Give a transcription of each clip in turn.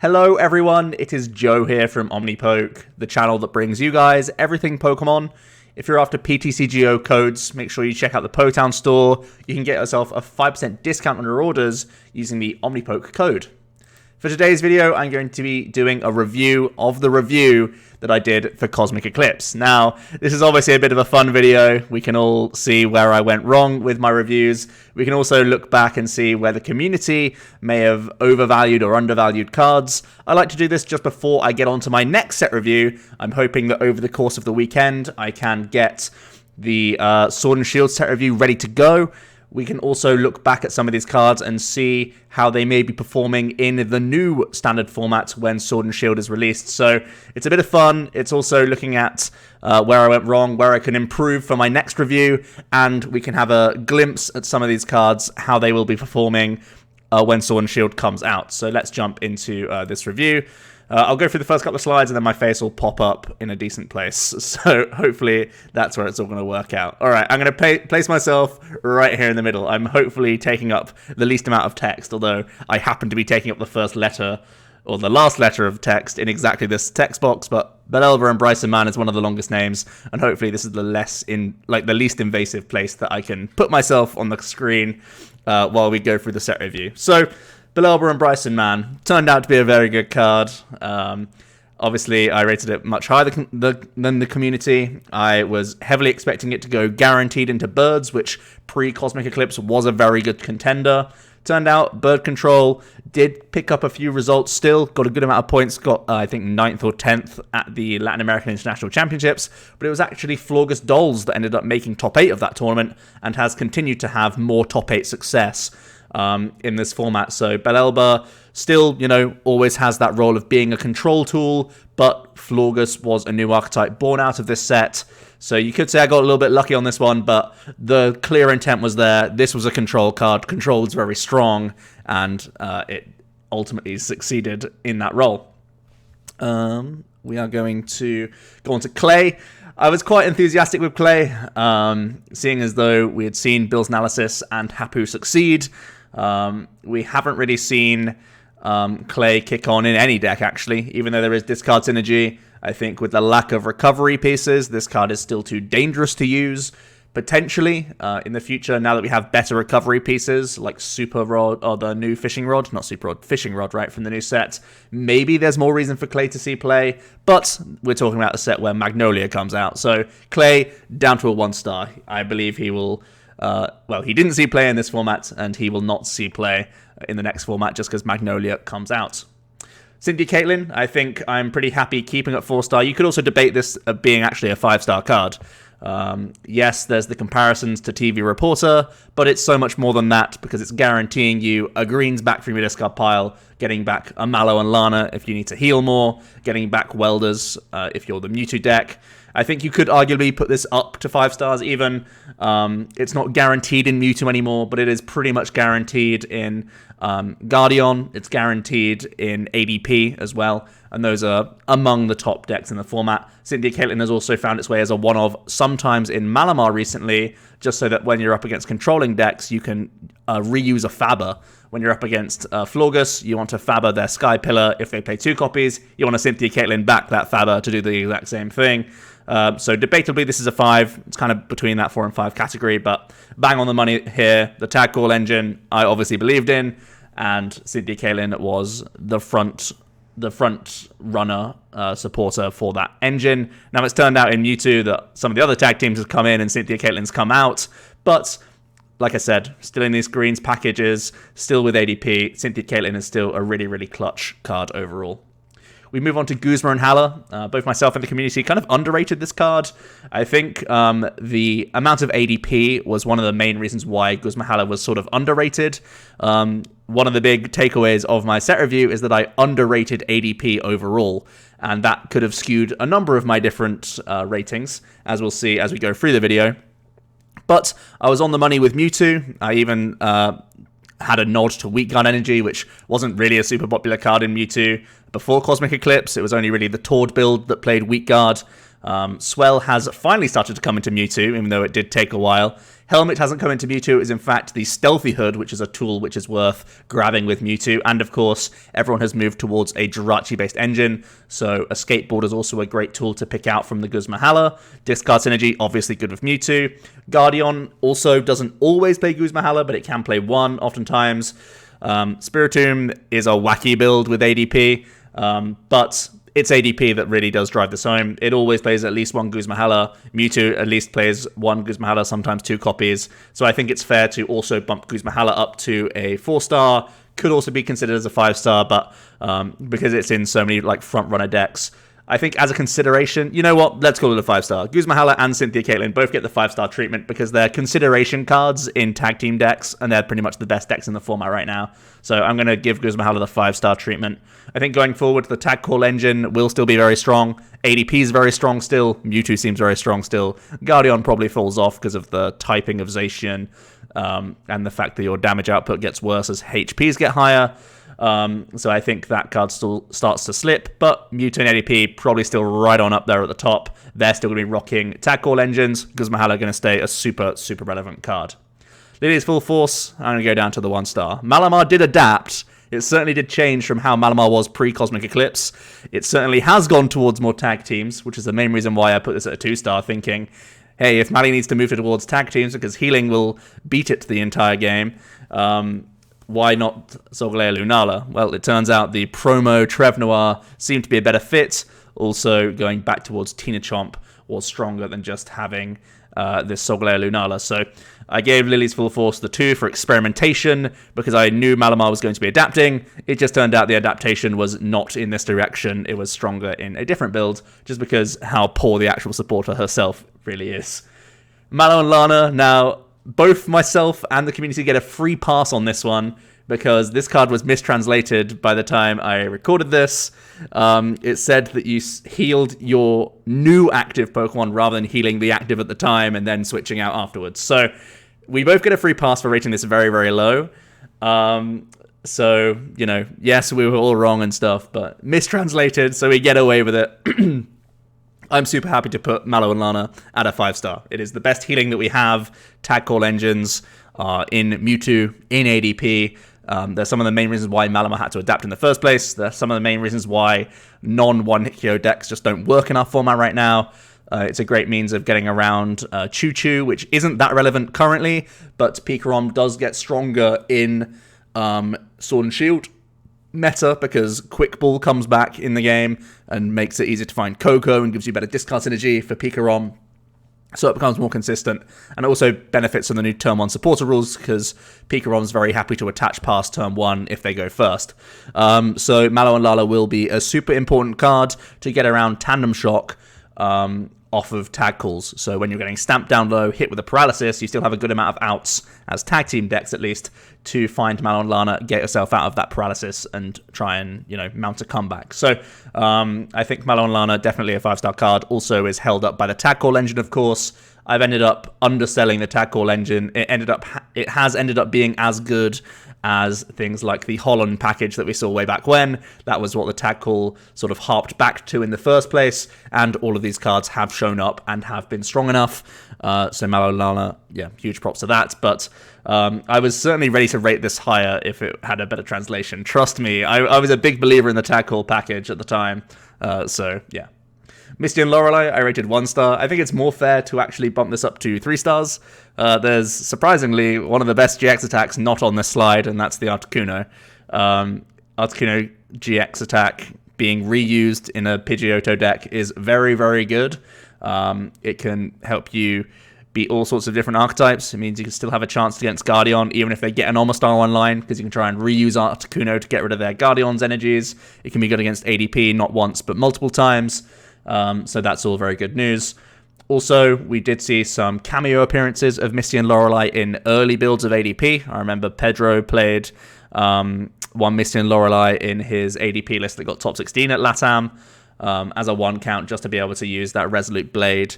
Hello everyone, it is Joe here from OmniPoke, the channel that brings you guys everything Pokemon. If you're after PTCGO codes, make sure you check out the Potown store. You can get yourself a 5% discount on your orders using the OmniPoke code. For today's video, I'm going to be doing a review of the review that I did for Cosmic Eclipse. Now, this is obviously a bit of a fun video. We can all see where I went wrong with my reviews. We can also look back and see where the community may have overvalued or undervalued cards. I like to do this just before I get on to my next set review. I'm hoping that over the course of the weekend, I can get the Sword and Shield set review ready to go. We can also look back at some of these cards and see how they may be performing in the new standard format when Sword and Shield is released. So it's a bit of fun. It's also looking at where I went wrong, where I can improve for my next review, and we can have a glimpse at some of these cards, how they will be performing when Sword and Shield comes out. So let's jump into this review. I'll go through the first couple of slides and then my face will pop up in a decent place. So hopefully that's where it's all going to work out. All right, I'm going to place myself right here in the middle. I'm hopefully taking up the least amount of text, although I happen to be taking up the first letter or the last letter of text in exactly this text box, but Belelva and Bryson Man is one of the longest names, and hopefully this is the least invasive place that I can put myself on the screen while we go through the set review. So Belelva and Bryson Man turned out to be a very good card. Obviously, I rated it much higher than the community. I was heavily expecting it to go guaranteed into birds, which pre-Cosmic Eclipse was a very good contender. Turned out Bird Control did pick up a few results still, got a good amount of points, got I think 9th or 10th at the Latin American International Championships, but it was actually Florgus Dolls that ended up making top 8 of that tournament and has continued to have more top 8 success in this format. So Belelva still, always has that role of being a control tool, but Florgus was a new archetype born out of this set. So you could say I got a little bit lucky on this one, but the clear intent was there. This was a control card. Control is very strong, and it ultimately succeeded in that role. We are going to go on to Clay. I was quite enthusiastic with Clay, seeing as though we had seen Bill's Analysis and Hapu succeed. We haven't really seen Clay kick on in any deck, actually, even though there is discard synergy. I think with the lack of recovery pieces, this card is still too dangerous to use. Potentially, in the future, now that we have better recovery pieces, like Super Rod, or the new Fishing Rod, not Super Rod, Fishing Rod, right, from the new set, maybe there's more reason for Clay to see play, but we're talking about a set where Magnolia comes out. So, Clay, down to a 1-star. I believe he will, he didn't see play in this format, and he will not see play in the next format just because Magnolia comes out. Cynthia Caitlin, I think I'm pretty happy keeping at 4-star. You could also debate this being actually a 5-star card. Yes, there's the comparisons to TV Reporter, but it's so much more than that because it's guaranteeing you a greens back from your discard pile, getting back a Mallow and Lana if you need to heal more, getting back Welders if you're the Mewtwo deck. I think you could arguably put this up to 5 stars even. It's not guaranteed in Mewtwo anymore, but it is pretty much guaranteed in Guardian. It's guaranteed in ADP as well, and those are among the top decks in the format. Cynthia Caitlin has also found its way as a one-of sometimes in Malamar recently, just so that when you're up against controlling decks, you can reuse a Faber. When you're up against Florgus, you want to Faber their Sky Pillar. If they play 2 copies, you want to Cynthia Caitlin back that Faber to do the exact same thing. So debatably, this is a 5. It's kind of between that 4 and 5 category, but bang on the money here. The tag call engine, I obviously believed in, and Cynthia Caitlin was the front runner supporter for that engine. Now, it's turned out in Mewtwo that some of the other tag teams have come in and Cynthia Caitlin's come out, but like I said, still in these greens packages, still with ADP, Cynthia Caitlin is still a really, really clutch card overall. We move on to Guzma Hala. Both myself and the community kind of underrated this card. I think the amount of ADP was one of the main reasons why Guzma Hala was sort of underrated. One of the big takeaways of my set review is that I underrated ADP overall, and that could have skewed a number of my different ratings, as we'll see as we go through the video. But I was on the money with Mewtwo. I even had a nod to Weak Guard Energy, which wasn't really a super popular card in Mewtwo. Before Cosmic Eclipse, it was only really the Tord build that played Weak Guard. Swell has finally started to come into Mewtwo, even though it did take a while. Helmet hasn't come into Mewtwo, is in fact the Stealthy Hood, which is a tool which is worth grabbing with Mewtwo. And of course, everyone has moved towards a Jirachi-based engine, so a Skateboard is also a great tool to pick out from the Guzma Hala. Discard Synergy, obviously good with Mewtwo. Guardian also doesn't always play Guzma Hala, but it can play one oftentimes. Spiritomb is a wacky build with ADP, but it's ADP that really does drive this home. It always plays at least one Guzma Hala. Mewtwo at least plays one Guzma Hala, sometimes 2 copies. So I think it's fair to also bump Guzma Hala up to a 4-star. Could also be considered as a 5-star, but because it's in so many like front runner decks, I think as a consideration, you know what? Let's call it a 5-star. Guzma Hala and Cynthia Caitlyn both get the 5-star treatment because they're consideration cards in tag team decks, and they're pretty much the best decks in the format right now. So I'm going to give Guzma Hala the 5-star treatment. I think going forward, the tag call engine will still be very strong. ADP is very strong still. Mewtwo seems very strong still. Guardian probably falls off because of the typing of Zacian and the fact that your damage output gets worse as HPs get higher. So I think that card still starts to slip, but Mewtwo and ADP probably still right on up there at the top. They're still going to be rocking tag call engines. Guzma Hala going to stay a super relevant card. Lillie's Full Force, I'm going to go down to the 1-star. Malamar did adapt. It certainly did change from how Malamar was pre-Cosmic Eclipse. It certainly has gone towards more tag teams, which is the main reason why I put this at a 2-star, thinking, hey, if Mally needs to move towards tag teams because healing will beat it the entire game, why not Solgaleo Lunala? Well, it turns out the promo Trevnoir seemed to be a better fit. Also, going back towards Tina Chomp was stronger than just having this Solgaleo Lunala. So I gave Lillie's Full Force the 2 for experimentation because I knew Malamar was going to be adapting. It just turned out the adaptation was not in this direction. It was stronger in a different build just because how poor the actual supporter herself really is. Mallow and Lana, now both myself and the community get a free pass on this one because this card was mistranslated by the time I recorded this. It said that you healed your new active Pokemon rather than healing the active at the time and then switching out afterwards. So we both get a free pass for rating this very low. So, you know, yes, we were all wrong and stuff, but mistranslated, so we get away with it. I'm super happy to put Mallow and Lana at a 5-star. It is the best healing that we have. Tag call engines in Mewtwo, in ADP. There's some of the main reasons why Malamar had to adapt in the first place. There's some of the main reasons why non-one-hit KO decks just don't work in our format right now. It's a great means of getting around Choo Choo, which isn't that relevant currently, but Pikarom does get stronger in Sword and Shield meta because Quick Ball comes back in the game and makes it easier to find Coco and gives you better discard synergy for Pikarom. So it becomes more consistent, and it also benefits from the new Turn 1 supporter rules because Pikarom's very happy to attach past Turn 1 if they go first. So Mallow and Lala will be a super important card to get around Tandem Shock off of tag calls. So when you're getting stamped down low, hit with a paralysis, you still have a good amount of outs, as tag team decks at least, to find Mallow and Lana, get yourself out of that paralysis and try and, you know, mount a comeback. So I think Mallow and Lana, definitely a 5-star card, also is held up by the tag call engine, of course. I've ended up underselling the tag call engine. It has ended up being as good as things like the Holland package that we saw way back when. That was what the tag call sort of harped back to in the first place, and all of these cards have shown up and have been strong enough. So Mallow Lana, yeah, huge props to that. But I was certainly ready to rate this higher if it had a better translation. Trust me, I was a big believer in the tag call package at the time. So yeah. Misty and Lorelei, I rated 1 star. I think it's more fair to actually bump this up to 3 stars. There's, surprisingly, one of the best GX attacks not on this slide, and that's the Articuno. Articuno GX attack being reused in a Pidgeotto deck is very good. It can help you beat all sorts of different archetypes. It means you can still have a chance against Guardian, even if they get an Omastar online, because you can try and reuse Articuno to get rid of their Guardian's energies. It can be good against ADP, not once, but multiple times. So that's all very good news. Also, we did see some cameo appearances of Misty and Lorelei in early builds of ADP. I remember Pedro played one Misty and Lorelei in his ADP list that got top 16 at LATAM. as a 1 count just to be able to use that Resolute Blade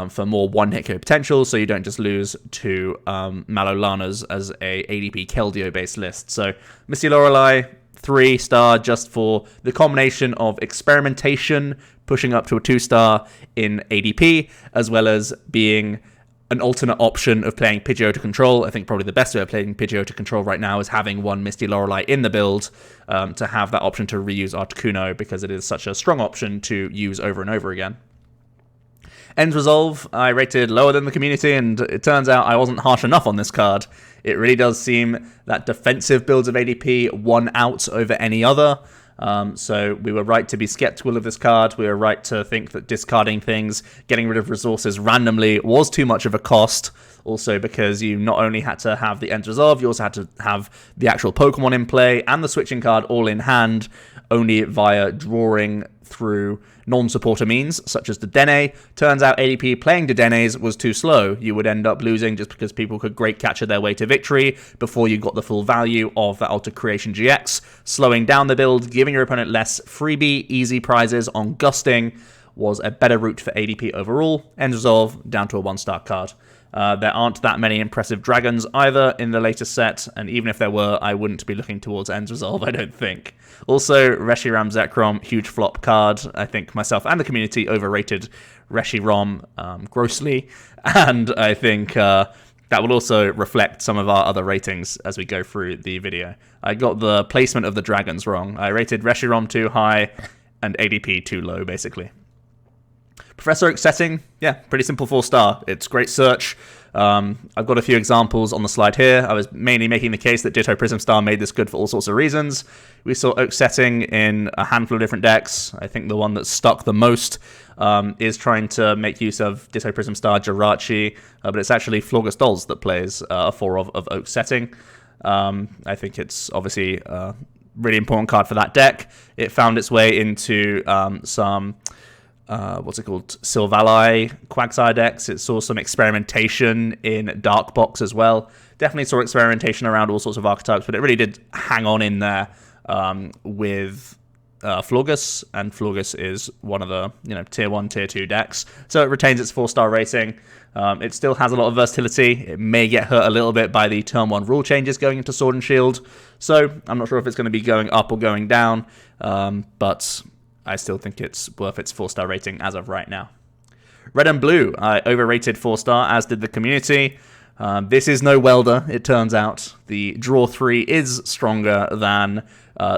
for more 1-hit KO potential, so you don't just lose to Mallow Lanas as a ADP Keldeo based list. So Misty Lorelei, 3-star just for the combination of experimentation, pushing up to a 2-star in ADP, as well as being an alternate option of playing Pidgeotto Control. I think probably the best way of playing Pidgeotto Control right now is having one Misty Lorelei in the build to have that option to reuse Articuno, because it is such a strong option to use over and over again. End Resolve, I rated lower than the community, and it turns out I wasn't harsh enough on this card. It really does seem that defensive builds of ADP won out over any other. So we were right to be skeptical of this card. We were right to think that discarding things, getting rid of resources randomly was too much of a cost. Also because you not only had to have the End Resolve, you also had to have the actual Pokemon in play and the switching card all in hand, only via drawing through non-supporter means, such as Dedenne. Turns out ADP playing Dedennes was too slow. You would end up losing just because people could great catcher their way to victory before you got the full value of that Alter Creation GX. Slowing down the build, giving your opponent less freebie, easy prizes on Gusting was a better route for ADP overall. End Resolve down to a 1-star card. There aren't that many impressive dragons either in the latest set, and even if there were, I wouldn't be looking towards End Resolve, I don't think. Also, Reshiram Zekrom, huge flop card. I think myself and the community overrated Reshiram grossly, and I think that will also reflect some of our other ratings as we go through the video. I got the placement of the dragons wrong. I rated Reshiram too high and ADP too low, basically. Professor Oak setting, yeah, pretty simple 4-star. It's great search. I've got a few examples on the slide here. I was mainly making the case that Ditto Prism Star made this good for all sorts of reasons. We saw Oak setting in a handful of different decks. I think the one that stuck the most is trying to make use of Ditto Prism Star Jirachi, but it's actually Florgus Dolls that plays a 4 of Oak setting. I think it's obviously a really important card for that deck. It found its way into some... Silvally Quagsire decks. It saw some experimentation in Dark Box as well. Definitely saw experimentation around all sorts of archetypes, but it really did hang on in there with Florgus, and Florgus is one of the tier 1, tier 2 decks, so it retains its 4-star rating. It still has a lot of versatility. It may get hurt a little bit by the turn 1 rule changes going into Sword and Shield, so I'm not sure if it's going to be going up or going down, but I still think it's worth its 4-star rating as of right now. Red and Blue, I overrated 4-star, as did the community. This is no welder, it turns out. The draw 3 is stronger than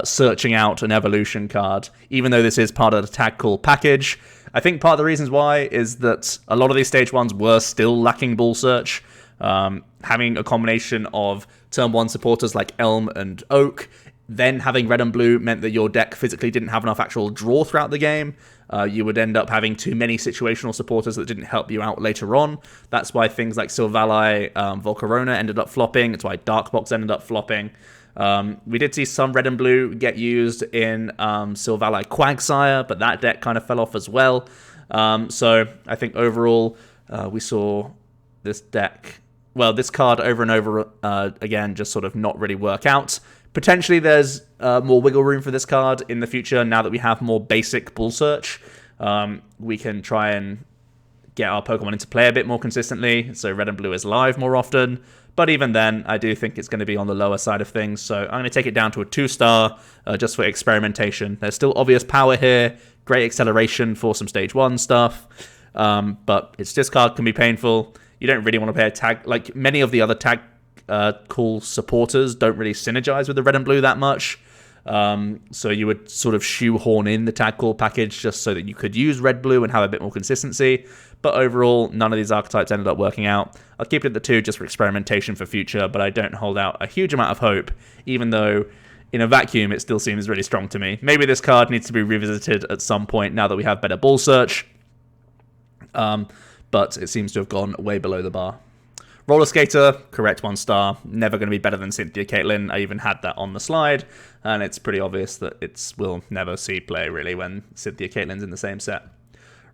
searching out an evolution card, even though this is part of the tag call package. I think part of the reasons why is that a lot of these stage 1s were still lacking ball search. Having a combination of turn 1 supporters like Elm and Oak, then having Red and Blue meant that your deck physically didn't have enough actual draw throughout the game. You would end up having too many situational supporters that didn't help you out later on. That's why things like Silvally, Volcarona ended up flopping. That's why Dark Box ended up flopping. We did see some Red and Blue get used in Silvally Quagsire, but that deck kind of fell off as well. So I think overall we saw this deck, this card over and over again just sort of not really work out. Potentially there's more wiggle room for this card in the future now that we have more basic ball search. We can try and get our Pokemon into play a bit more consistently, so Red and Blue is live more often. But even then, I do think it's going to be on the lower side of things, so I'm going to take it down to a 2-star just for experimentation. There's still obvious power here, great acceleration for some stage 1 stuff, but its discard can be painful. You don't really want to play a tag, like many of the other tag cool supporters don't really synergize with the Red and Blue that much. So you would sort of shoehorn in the tag call package just so that you could use Red Blue and have a bit more consistency. But overall, none of these archetypes ended up working out. I'll keep it at the 2 just for experimentation for future, but I don't hold out a huge amount of hope, even though in a vacuum it still seems really strong to me. Maybe this card needs to be revisited at some point now that we have better ball search, but it seems to have gone way below the bar. Rollerskater, correct 1-star, never going to be better than Cynthia Caitlyn. I even had that on the slide, and it's pretty obvious that it will never see play, really, when Cynthia Caitlyn's in the same set.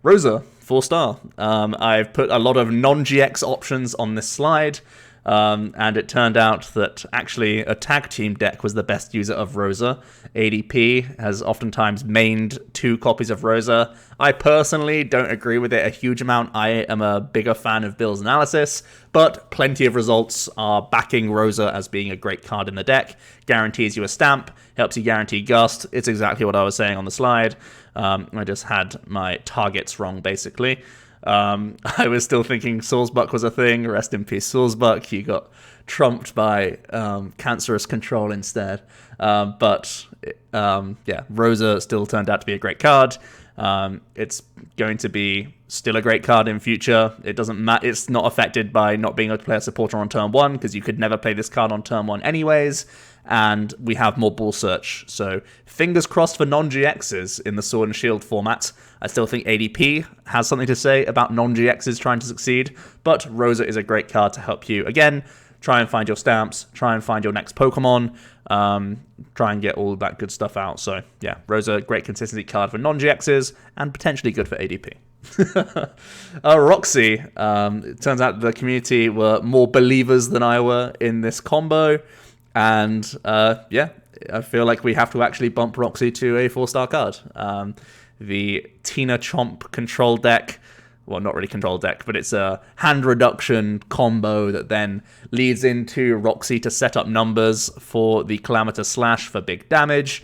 Rosa, 4-star. I've put a lot of non-GX options on this slide. And it turned out that actually a tag team deck was the best user of Rosa. ADP has oftentimes mained 2 copies of Rosa. I personally don't agree with it a huge amount. I am a bigger fan of Bill's analysis, but plenty of results are backing Rosa as being a great card in the deck. Guarantees you a stamp, helps you guarantee Gust. It's exactly what I was saying on the slide. I just had my targets wrong, basically. I was still thinking Sawsbuck was a thing. Rest in peace, Sawsbuck. You got trumped by Cancerous Control instead. But Rosa still turned out to be a great card. It's going to be still a great card in future. It doesn't matter. It's not affected by not being able to play a supporter on turn 1, because you could never play this card on turn 1 anyways. And we have more Ball Search. So fingers crossed for non-GXs in the Sword and Shield format. I still think ADP has something to say about non-GXs trying to succeed, but Rosa is a great card to help you, again, try and find your stamps, try and find your next Pokemon, try and get all that good stuff out. So yeah, Rosa, great consistency card for non-GXs, and potentially good for ADP. Roxie, it turns out the community were more believers than I were in this combo. And I feel like we have to actually bump Roxie to a 4-star card. The Tina Chomp control deck, well, not really control deck, but it's a hand reduction combo that then leads into Roxie to set up numbers for the Calamitous Slash for big damage,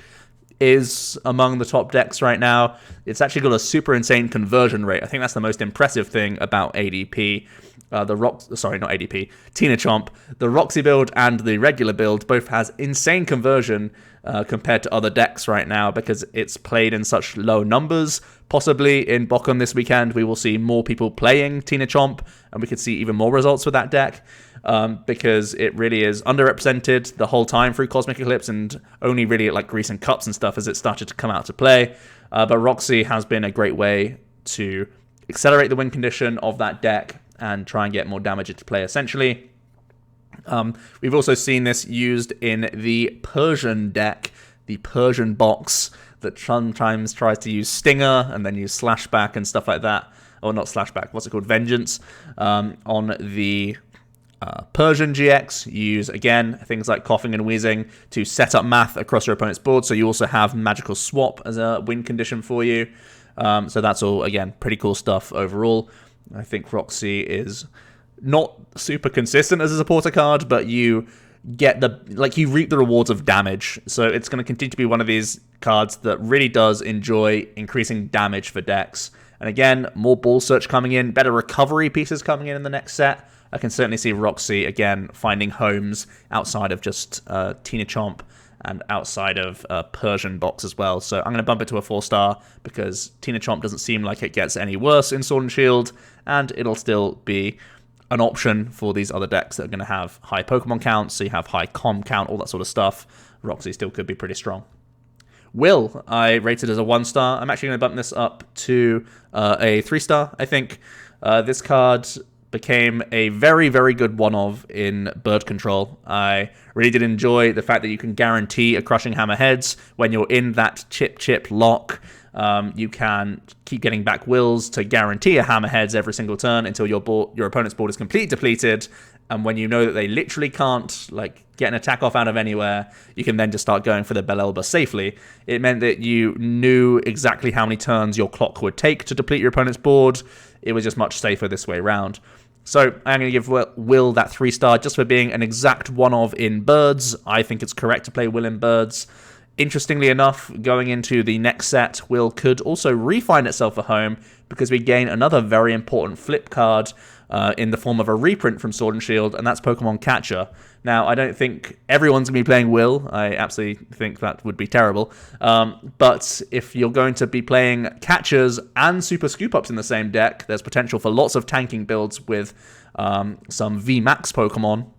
is among the top decks right now. It's actually got a super insane conversion rate. I think that's the most impressive thing about ADP. Not ADP, Tina Chomp. The Roxie build and the regular build both has insane conversion compared to other decks right now, because it's played in such low numbers. Possibly in Bochum this weekend, we will see more people playing Tina Chomp, and we could see even more results with that deck, because it really is underrepresented the whole time through Cosmic Eclipse, and only really at like recent cups and stuff as it started to come out to play. But Roxie has been a great way to accelerate the win condition of that deck and try and get more damage into play, essentially. We've also seen this used in the Persian deck, the Persian box, that sometimes tries to use Stinger and then use Slashback and stuff like that. Or not Slashback, what's it called? Vengeance. On the Persian GX, you use, again, things like Koffing and Weezing to set up math across your opponent's board, so you also have Magical Swap as a win condition for you. So that's all, again, pretty cool stuff overall. I think Roxie is not super consistent as a supporter card, but you get you reap the rewards of damage. So it's going to continue to be one of these cards that really does enjoy increasing damage for decks. And again, more Ball Search coming in, better recovery pieces coming in the next set. I can certainly see Roxie, again, finding homes outside of just Tina Chomp and outside of Persian box as well. So I'm going to bump it to a 4-star, because Tina Chomp doesn't seem like it gets any worse in Sword and Shield, and it'll still be an option for these other decks that are going to have high Pokemon counts, so you have high com count, all that sort of stuff. Roxie still could be pretty strong. Will, I rated as a 1-star. I'm actually going to bump this up to a 3-star, I think. This card became a very, very good one-of in Bird Control. I really did enjoy the fact that you can guarantee a Crushing Hammerheads when you're in that chip lock. You can keep getting back Wills to guarantee a Hammerheads every single turn until your opponent's board is completely depleted. And when you know that they literally can't get an attack off out of anywhere, you can then just start going for the Bellelba safely. It meant that you knew exactly how many turns your clock would take to deplete your opponent's board. It was just much safer this way around. So I'm going to give Will that 3-star just for being an exact one-of in Birds. I think it's correct to play Will in Birds. Interestingly enough, going into the next set, Will could also re-find itself a home, because we gain another very important flip card in the form of a reprint from Sword and Shield, and that's Pokemon Catcher. Now, I don't think everyone's going to be playing Will. I absolutely think that would be terrible. But if you're going to be playing Catchers and Super Scoop-Ups in the same deck, there's potential for lots of tanking builds with some VMAX Pokemon.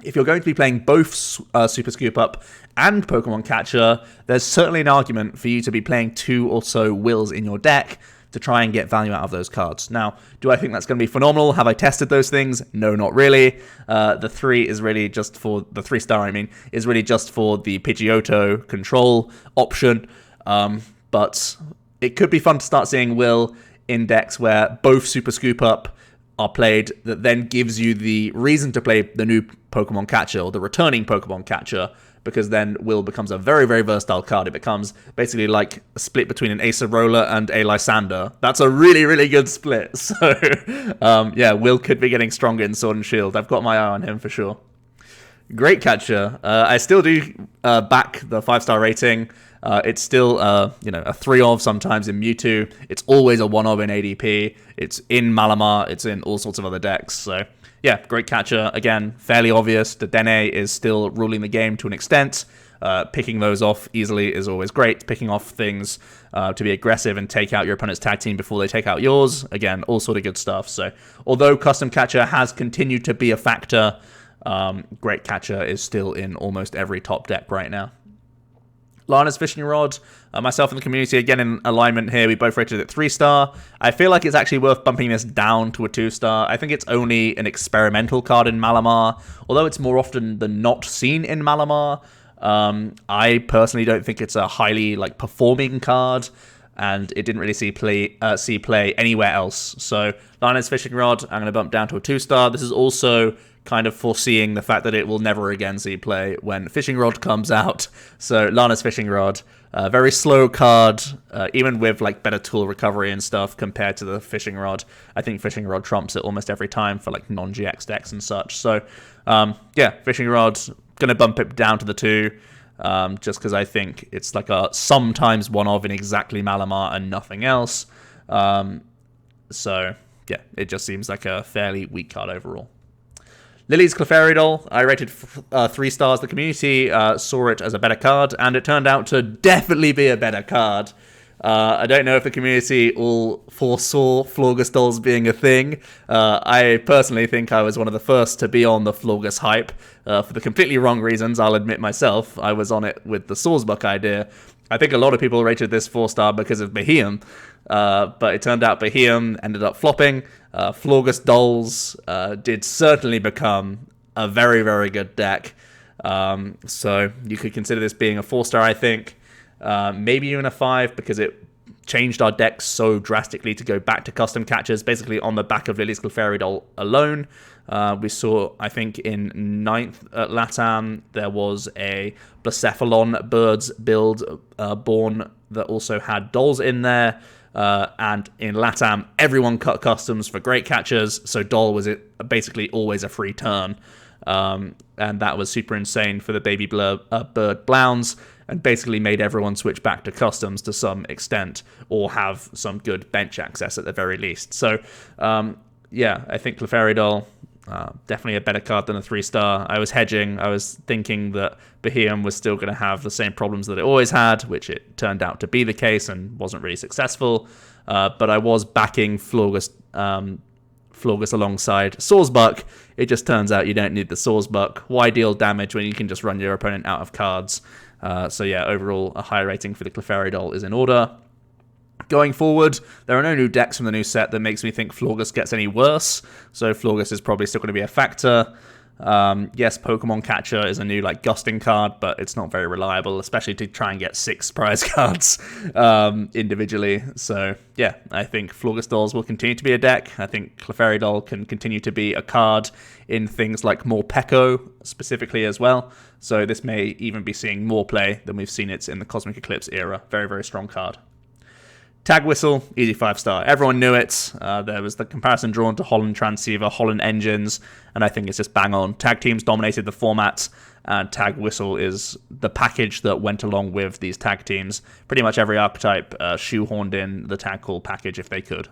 If you're going to be playing both Super Scoop-Up and Pokemon Catcher, there's certainly an argument for you to be playing 2 or so Wills in your deck to try and get value out of those cards. Now, do I think that's going to be phenomenal? Have I tested those things? No, not really. The 3 is really just for the 3-star, is really just for the Pidgeotto control option. But it could be fun to start seeing Will in decks where both Super Scoop Up are played that then gives you the reason to play the new Pokemon Catcher or the returning Pokemon Catcher, because then Will becomes a very, very versatile card. It becomes basically like a split between an Acerola and a Lysander. That's a really, really good split. So, yeah, Will could be getting stronger in Sword and Shield. I've got my eye on him for sure. Great Catcher. I still do back the 5-star rating. It's still, a 3 of sometimes in Mewtwo. It's always a 1 of in ADP. It's in Malamar. It's in all sorts of other decks. So, yeah, great Catcher. Again, fairly obvious. The Dene is still ruling the game to an extent. Picking those off easily is always great. Picking off things to be aggressive and take out your opponent's tag team before they take out yours. Again, all sort of good stuff. So, although Custom Catcher has continued to be a factor, Great Catcher is still in almost every top deck right now. Lana's Fishing Rod, myself and the community, again in alignment here, we both rated it 3-star. I feel like it's actually worth bumping this down to a 2-star. I think it's only an experimental card in Malamar, although it's more often than not seen in Malamar. I personally don't think it's a highly performing card, and it didn't really see play anywhere else. So Lana's Fishing Rod, I'm going to bump down to a 2-star. This is also kind of foreseeing the fact that it will never again see play when Fishing Rod comes out. So Lana's Fishing Rod, very slow card, even with better tool recovery and stuff compared to the Fishing Rod. I think Fishing Rod trumps it almost every time for non-GX decks and such. So yeah, Fishing Rod, gonna bump it down to the 2, just because I think it's a sometimes 1 of in exactly Malamar and nothing else. So yeah, it just seems like a fairly weak card overall. Lillie's Clefairy doll, I rated 3 stars. The community saw it as a better card, and it turned out to definitely be a better card. I don't know if the community all foresaw Florges dolls being a thing. I personally think I was one of the first to be on the Florges hype, for the completely wrong reasons, I'll admit myself. I was on it with the Sawsbuck idea. I think a lot of people rated this 4-star because of Beheeyem, but it turned out Beheeyem ended up flopping. Florges Dolls did certainly become a very, very good deck. So you could consider this being a 4-star, I think. Maybe even a 5, because it changed our deck so drastically to go back to custom catchers, basically on the back of Lillie's Clefairy doll alone. We saw, I think, in 9th at LATAM, there was a Blacephalon Birds build born that also had dolls in there. And in LATAM, everyone cut customs for great catchers, so doll was basically always a free turn. And that was super insane for the baby bird Blounds, and basically made everyone switch back to customs to some extent, or have some good bench access at the very least. So, yeah, I think Clefairy doll, definitely a better card than a 3-star. I was hedging. I was thinking that Beheeyem was still going to have the same problems that it always had, which it turned out to be the case and wasn't really successful. But I was backing Florges alongside Sawsbuck. It just turns out you don't need the Sawsbuck. Why deal damage when you can just run your opponent out of cards? So yeah, overall, a high rating for the Clefairy doll is in order. Going forward, there are no new decks from the new set that makes me think Florges gets any worse, so Florges is probably still going to be a factor. Yes, Pokemon Catcher is a new gusting card, but it's not very reliable, especially to try and get 6 prize cards individually. So yeah, I think Florges dolls will continue to be a deck. I think Clefairy doll can continue to be a card in things like Morpeko specifically as well. So this may even be seeing more play than we've seen it in the Cosmic Eclipse era. Very, very strong card. Tag Whistle, easy 5-star. Everyone knew it. There was the comparison drawn to Holland Transceiver, Holland Engines, and I think it's just bang on. Tag teams dominated the format, and Tag Whistle is the package that went along with these tag teams. Pretty much every archetype shoehorned in the Tag Call package if they could.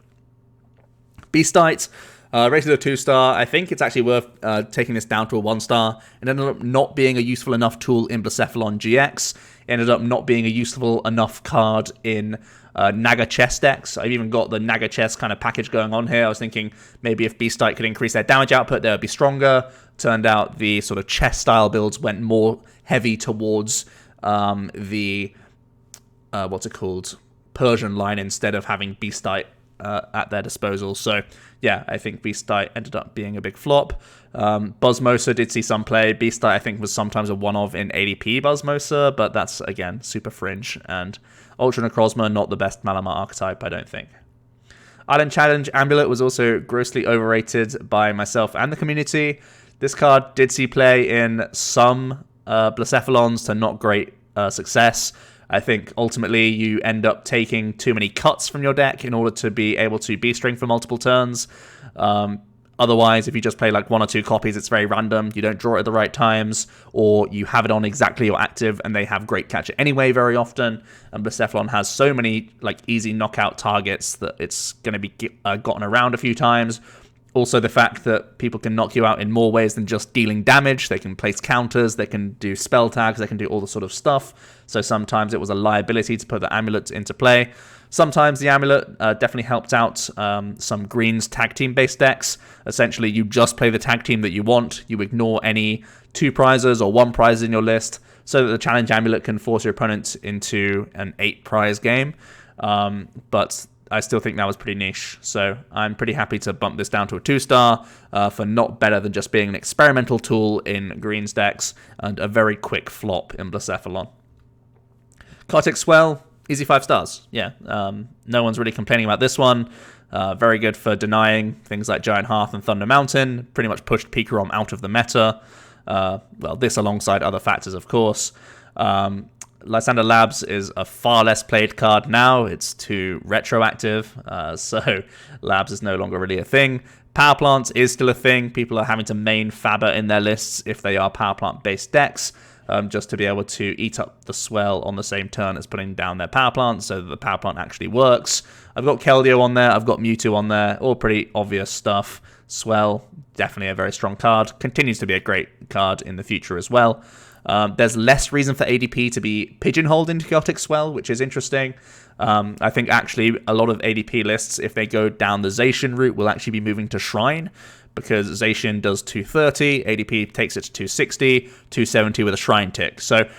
Beastite, rated a 2-star. I think it's actually worth taking this down to a 1-star. It ended up not being a useful enough tool in Blacephalon GX. It ended up not being a useful enough card in Naga chess decks. I've even got the Naga chess kind of package going on here. I was thinking maybe if Beastite could increase their damage output, they would be stronger. Turned out the sort of chess style builds went more heavy towards the Persian line instead of having Beastite at their disposal. So yeah, I think Beastite ended up being a big flop. Buzzmosa did see some play. Beastite, I think, was sometimes a 1 of in ADP Buzzmosa, but that's, again, super fringe. And Ultra Necrozma, not the best Malamar archetype, I don't think. Island Challenge Amulet was also grossly overrated by myself and the community. This card did see play in some Blacephalons to not great success. I think ultimately you end up taking too many cuts from your deck in order to be able to B-string for multiple turns. Otherwise, if you just play like 1 or 2 copies, it's very random. You don't draw it at the right times, or you have it on exactly your active, and they have great catcher anyway very often. And Blacephalon has so many like easy knockout targets that it's going to be gotten around a few times. Also, the fact that people can knock you out in more ways than just dealing damage. They can place counters, they can do spell tags, they can do all the sort of stuff. So sometimes it was a liability to put the amulet into play. Sometimes the amulet definitely helped out some greens tag team based decks. Essentially, you just play the tag team that you want. You ignore any 2 prizes or 1 prize in your list, so that the challenge amulet can force your opponent into an 8 prize game. But I still think that was pretty niche, so I'm pretty happy to bump this down to a 2-star for not better than just being an experimental tool in greens decks and a very quick flop in Blacephalon. Kartik Swell, easy 5 stars. Yeah, no one's really complaining about this one. Very good for denying things like Giant Hearth and Thunder Mountain. Pretty much pushed Pikarom out of the meta. Well, this alongside other factors, of course. Lysander Labs is a far less played card now. It's too retroactive, so Labs is no longer really a thing. Power Plants is still a thing. People are having to main Faber in their lists if they are Power Plant based decks, just to be able to eat up the Swell on the same turn as putting down their Power Plant, so that the Power Plant actually works. I've got Keldeo on there, I've got Mewtwo on there, all pretty obvious stuff. Swell, definitely a very strong card, continues to be a great card in the future as well. There's less reason for ADP to be pigeonholed into Chaotic Swell, which is interesting. I think actually a lot of ADP lists, if they go down the Zacian route, will actually be moving to Shrine, because Zacian does 230, ADP takes it to 260, 270 with a Shrine tick. So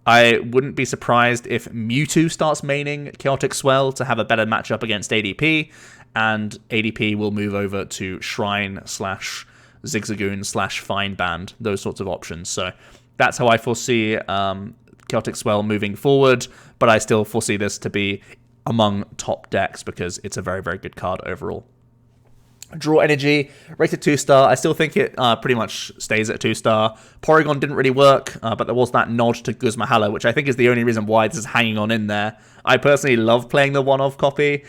I wouldn't be surprised if Mewtwo starts maining Chaotic Swell to have a better matchup against ADP, and ADP will move over to Shrine / Zigzagoon / Fine Band, those sorts of options. So that's how I foresee Chaotic Swell moving forward, but I still foresee this to be among top decks because it's a very, very good card overall. Draw Energy, rated 2-star. I still think it pretty much stays at 2-star. Porygon didn't really work, but there was that nod to Guzma Hala, which I think is the only reason why this is hanging on in there. I personally love playing the one-off copy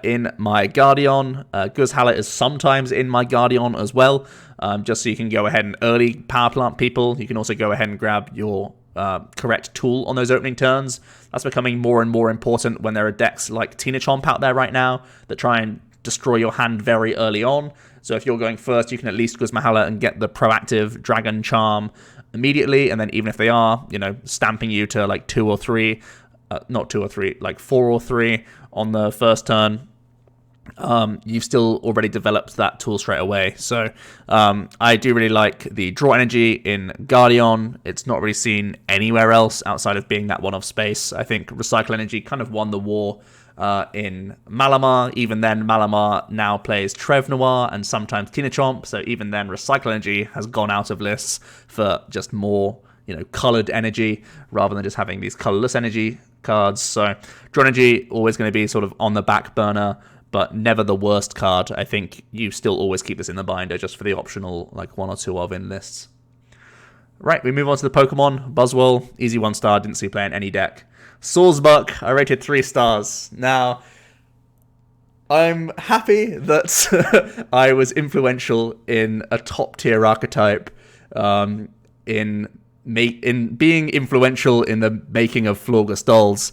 in my Guardian. Guz Hala is sometimes in my Guardian as well, just so you can go ahead and early power plant people. You can also go ahead and grab your correct tool on those opening turns. That's becoming more and more important when there are decks like Tina Chomp out there right now that try and destroy your hand very early on. So if you're going first, you can at least Guzma Hala and get the proactive Dragon Charm immediately, and then even if they are, stamping you to like 2 or 3, not 2 or 3, like 4 or 3 on the first turn, you've still already developed that tool straight away. So I do really like the Draw Energy in Guardian. It's not really seen anywhere else outside of being that one-off space. I think Recycle Energy kind of won the war in Malamar. Even then, Malamar now plays Trevnoir and sometimes Tinachomp, so even then Recycle Energy has gone out of lists for just more, coloured energy rather than just having these colourless energy cards. So Draw Energy always going to be sort of on the back burner, but never the worst card. I think you still always keep this in the binder just for the optional, like 1 or 2 of in lists. Right, we move on to the Pokemon. Buzzwole, easy 1-star, didn't see play in any deck. Sawsbuck, I rated 3 stars. Now, I'm happy that I was influential in a top-tier archetype, in being influential in the making of Florgus dolls.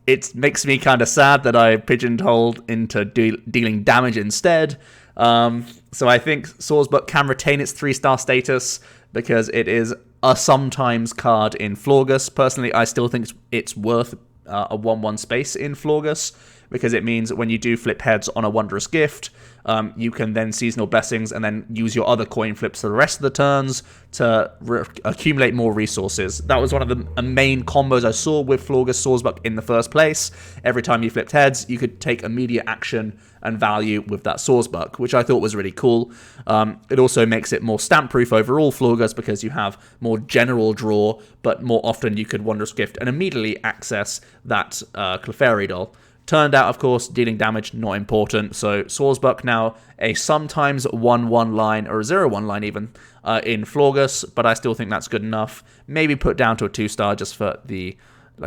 It makes me kind of sad that I pigeonholed into dealing damage instead. So I think Sawsbuck can retain its 3-star status because it is a sometimes card in Florgus. Personally, I still think it's worth a 1/1 space in Florgus, because it means that when you do flip heads on a Wondrous Gift, you can then Seasonal Blessings and then use your other coin flips for the rest of the turns to accumulate more resources. That was one of the main combos I saw with Florgus Sawsbuck in the first place. Every time you flipped heads, you could take immediate action and value with that Sawsbuck, which I thought was really cool. It also makes it more stamp-proof overall, Florgus, because you have more general draw, but more often you could Wondrous Gift and immediately access that Clefairy doll. Turned out, of course, dealing damage, not important. So Swordsbuck now a sometimes 1-1 line, or a 0-1 line even, in Florges, but I still think that's good enough. Maybe put down to a 2-star just for the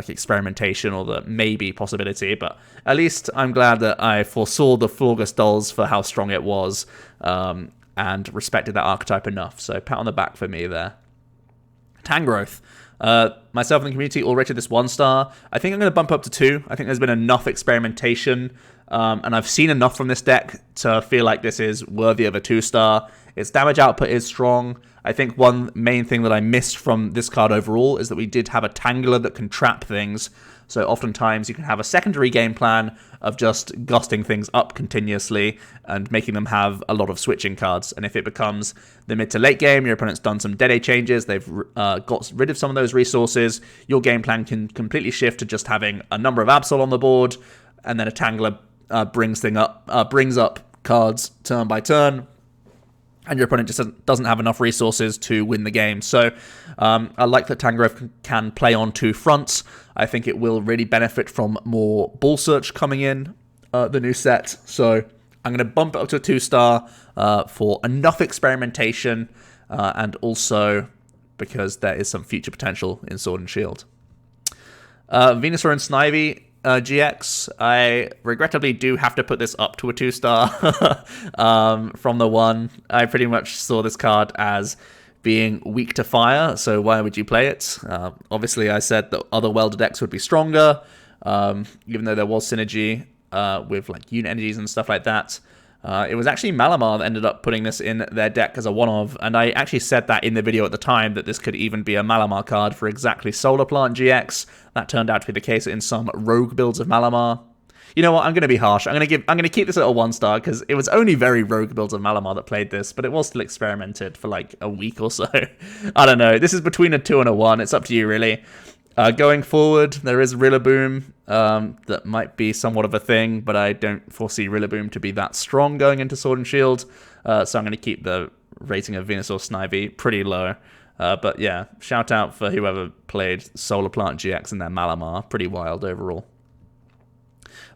experimentation or the maybe possibility, but at least I'm glad that I foresaw the Florges dolls for how strong it was, and respected that archetype enough. So pat on the back for me there. Tangrowth. Myself and the community all rated this 1-star. I think I'm going to bump up to 2. I think there's been enough experimentation, and I've seen enough from this deck to feel like this is worthy of a 2-star. Its damage output is strong. I think one main thing that I missed from this card overall is that we did have a Tangler that can trap things. So oftentimes you can have a secondary game plan of just gusting things up continuously and making them have a lot of switching cards. And if it becomes the mid to late game, your opponent's done some Dead changes, they've got rid of some of those resources, your game plan can completely shift to just having a number of Absol on the board, and then a Tangler brings up cards turn by turn, and your opponent just doesn't have enough resources to win the game. So I like that Tangrowth can play on 2 fronts. I think it will really benefit from more Ball Search coming in the new set. So I'm going to bump it up to a 2-star for enough experimentation, and also because there is some future potential in Sword and Shield. Venusaur and Snivy GX, I regrettably do have to put this up to a 2-star from the 1. I pretty much saw this card as being weak to fire, so why would you play it? Obviously, I said that other Welder decks would be stronger, even though there was synergy with unit energies and stuff like that. It was actually Malamar that ended up putting this in their deck as a one-of, and I actually said that in the video at the time, that this could even be a Malamar card for exactly Solar Plant GX. That turned out to be the case in some rogue builds of Malamar. You know what? I'm going to be harsh. I'm going to keep this at a 1-star because it was only very rogue builds of Malamar that played this, but it was still experimented for a week or so. I don't know. This is between a 2 and a 1. It's up to you, really. Going forward, there is Rillaboom that might be somewhat of a thing, but I don't foresee Rillaboom to be that strong going into Sword and Shield, so I'm going to keep the rating of Venusaur Snivy pretty low. But yeah, shout out for whoever played Solar Plant GX in their Malamar. Pretty wild overall.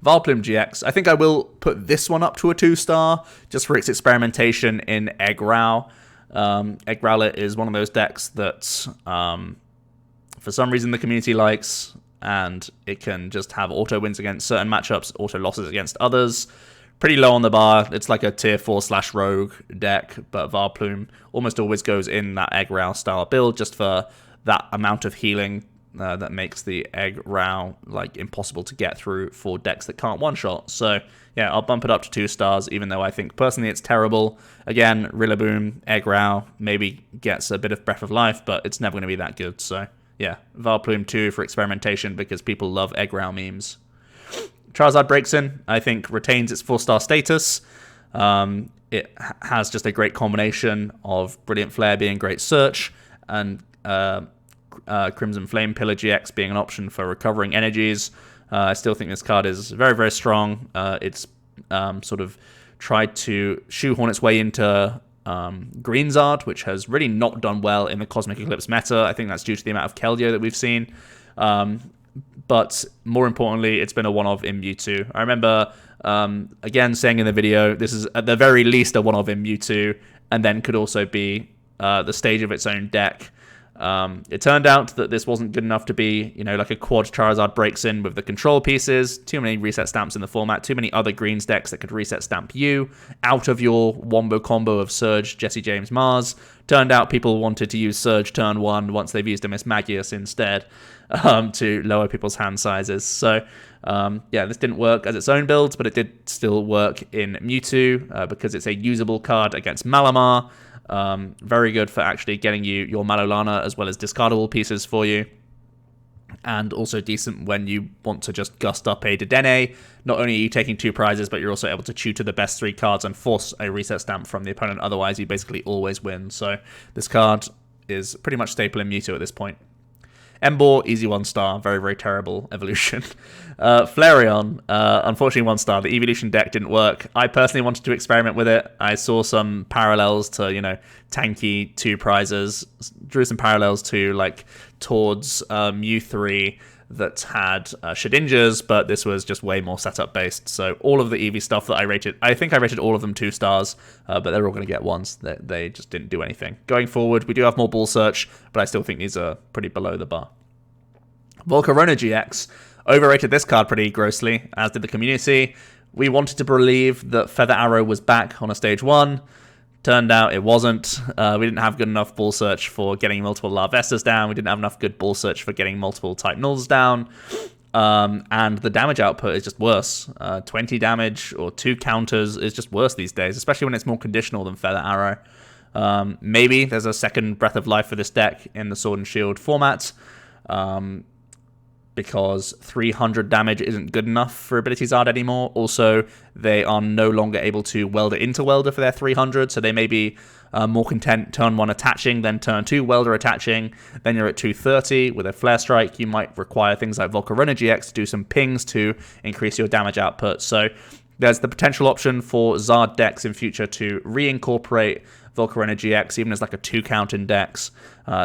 Vileplume GX. I think I will put this one up to a 2-star just for its experimentation in Egg Row. Egg Rowlet is one of those decks that for some reason the community likes, and it can just have auto wins against certain matchups, auto losses against others. Pretty low on the bar. It's like a tier 4/rogue deck, but Vileplume almost always goes in that Egg Row style build just for that amount of healing that makes the Egg Row impossible to get through for decks that can't one-shot. So yeah, I'll bump it up to 2 stars, even though I think personally it's terrible. Again, Rillaboom, Egg Row maybe gets a bit of Breath of Life, but it's never going to be that good. So yeah, Vileplume 2 for experimentation because people love Egg Row memes. Charizard breaks in, I think retains its 4-star status. It has just a great combination of Brilliant Flare being great search, and Crimson Flame Pillar GX being an option for recovering energies. I still think this card is very, very strong. It's sort of tried to shoehorn its way into Greenzard, which has really not done well in the Cosmic Eclipse meta. I think that's due to the amount of Keldeo that we've seen. But more importantly, it's been a one-of in Mewtwo. I remember, again, saying in the video, this is at the very least a one-of in Mewtwo, and then could also be the stage of its own deck. It turned out that this wasn't good enough to be, like a quad Charizard breaks in with the control pieces. Too many reset stamps in the format. Too many other greens decks that could reset stamp you out of your wombo combo of Surge, Jesse James, Mars. Turned out people wanted to use Surge turn 1 once they've used a Miss Magius instead to lower people's hand sizes. So yeah, this didn't work as its own build, but it did still work in Mewtwo because it's a usable card against Malamar. Very good for actually getting you your Mallow Lana as well as discardable pieces for you, and also decent when you want to just gust up a Dedenne. Not only are you taking 2 prizes, but you're also able to chew to the best 3 cards and force a reset stamp from the opponent. Otherwise, you basically always win. So this card is pretty much staple in Mewtwo at this point. Emboar, easy 1-star, very, very terrible evolution. Flareon, unfortunately 1-star. The evolution deck didn't work. I personally wanted to experiment with it. I saw some parallels to, tanky 2 prizes. Drew some parallels to, towards Mew 3, that had Shedinjas, but this was just way more setup based. So all of the Eevee stuff that I think I rated all of them 2 stars, but they're all going to get 1s. They just didn't do anything. Going forward, we do have more Ball Search, but I still think these are pretty below the bar. Volcarona GX overrated this card pretty grossly, as did the community. We wanted to believe that Feather Arrow was back on a stage 1. Turned out it wasn't. We didn't have good enough Ball Search for getting multiple Larvestas down. We didn't have enough good Ball Search for getting multiple type Nulls down. And the damage output is just worse. 20 damage or 2 counters is just worse these days, especially when it's more conditional than Feather Arrow. Maybe there's a second Breath of Life for this deck in the Sword and Shield format. Because 300 damage isn't good enough for Ability Zard anymore. Also, they are no longer able to Welder into Welder for their 300, so they may be more content turn 1 attaching, then turn 2 Welder attaching, then you're at 230. With a Flare Strike, you might require things like Volcarona GX to do some pings to increase your damage output. So there's the potential option for Zard decks in future to reincorporate Volcarona GX, even as like a 2 count in decks.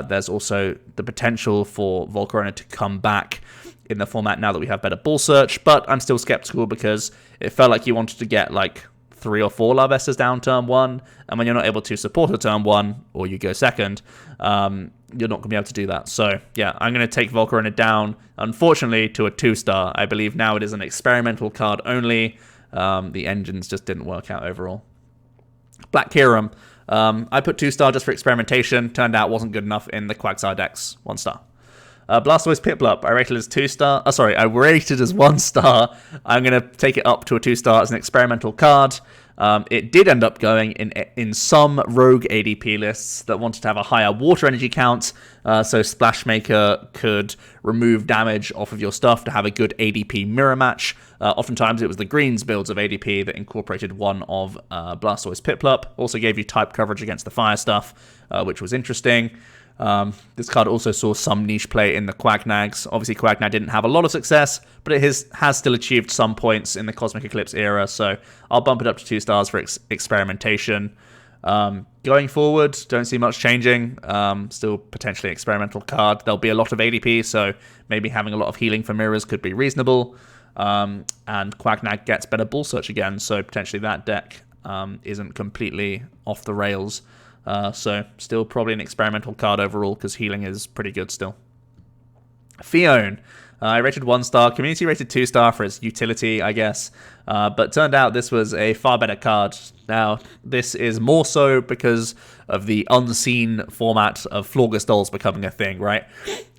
There's also the potential for Volcarona to come back in the format now that we have better Ball Search, but I'm still skeptical because it felt like you wanted to get like 3 or 4 Larvestas down turn 1, and when you're not able to support a turn 1, or you go second, you're not going to be able to do that. So yeah, I'm going to take Volcarona down, unfortunately, to a 2-star. I believe now it is an experimental card only. The engines just didn't work out overall. Black Kyurem. I put 2-star just for experimentation. Turned out wasn't good enough in the Quagsire decks. 1-star. Blastoise Piplup, I rated as 2-star. I rated as 1-star. I'm going to take it up to a 2-star as an experimental card. It did end up going in some rogue ADP lists that wanted to have a higher water energy count, so Splashmaker could remove damage off of your stuff to have a good ADP mirror match. Oftentimes it was the greens builds of ADP that incorporated one of Blastoise Piplup. Also gave you type coverage against the fire stuff, which was interesting. This card also saw some niche play in the Quagnags. Obviously, Quagnag didn't have a lot of success, but it has still achieved some points in the Cosmic Eclipse era, so I'll bump it up to 2 stars for experimentation. Going forward, don't see much changing. Still potentially experimental card. There'll be a lot of ADP, so maybe having a lot of healing for mirrors could be reasonable. And Quagnag gets better Ball Search again, so potentially that deck isn't completely off the rails. So still probably an experimental card overall because healing is pretty good still. Fion. I rated 1-star. Community rated 2-star for its utility, I guess. But turned out this was a far better card. Now, this is more so because of the unseen format of Florgus Dolls becoming a thing, right?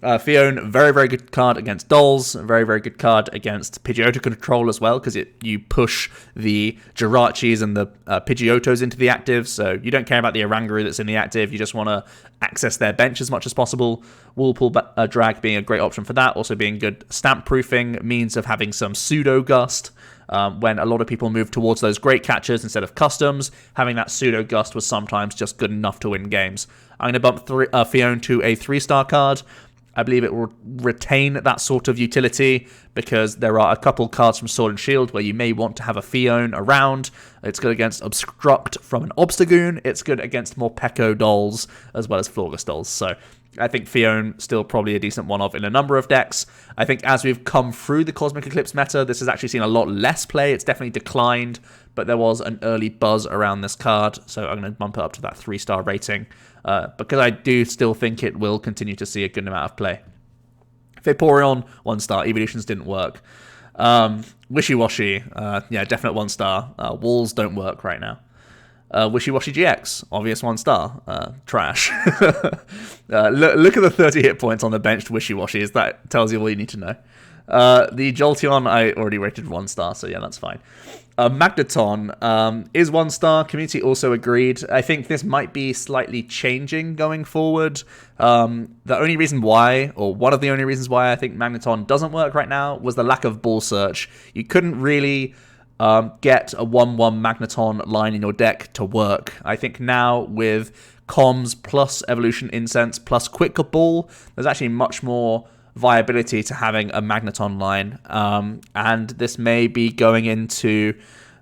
Fion, very, very good card against Dolls. Very, very good card against Pidgeotto control as well, because you push the Jirachis and the Pidgeottos into the active, so you don't care about the Oranguru that's in the active. You just want to access their bench as much as possible. Whirlpool Drag being a great option for that. Also being good stamp proofing, means of having some pseudo gust. When a lot of people move towards those great catchers instead of customs, having that pseudo gust was sometimes just good enough to win games. I'm going to bump Fion to a 3-star card. I believe it will retain that sort of utility because there are a couple cards from Sword and Shield where you may want to have a Fion around. It's good against Obstruct from an Obstagoon. It's good against more Peko Dolls as well as Florgus Dolls. So I think Fion still probably a decent one-off in a number of decks. I think as we've come through the Cosmic Eclipse meta, this has actually seen a lot less play. It's definitely declined, but there was an early buzz around this card, so I'm going to bump it up to that 3-star rating because I do still think it will continue to see a good amount of play. Vaporeon, 1-star. Evolutions didn't work. Wishiwashi, yeah, definite 1-star. Walls don't work right now. Wishiwashi GX, obvious 1-star. Trash. Look at the 30 hit points on the benched Wishiwashis. That tells you all you need to know. The Jolteon, I already rated 1-star, so yeah, that's fine. Magneton is 1-star. Community also agreed. I think this might be slightly changing going forward. The only reason why, or one of the only reasons why I think Magneton doesn't work right now was the lack of Ball Search. You couldn't really get a 1-1 Magneton line in your deck to work. I think now with Comms plus Evolution Incense plus Quick Ball, there's actually much more viability to having a Magneton line, and this may be going into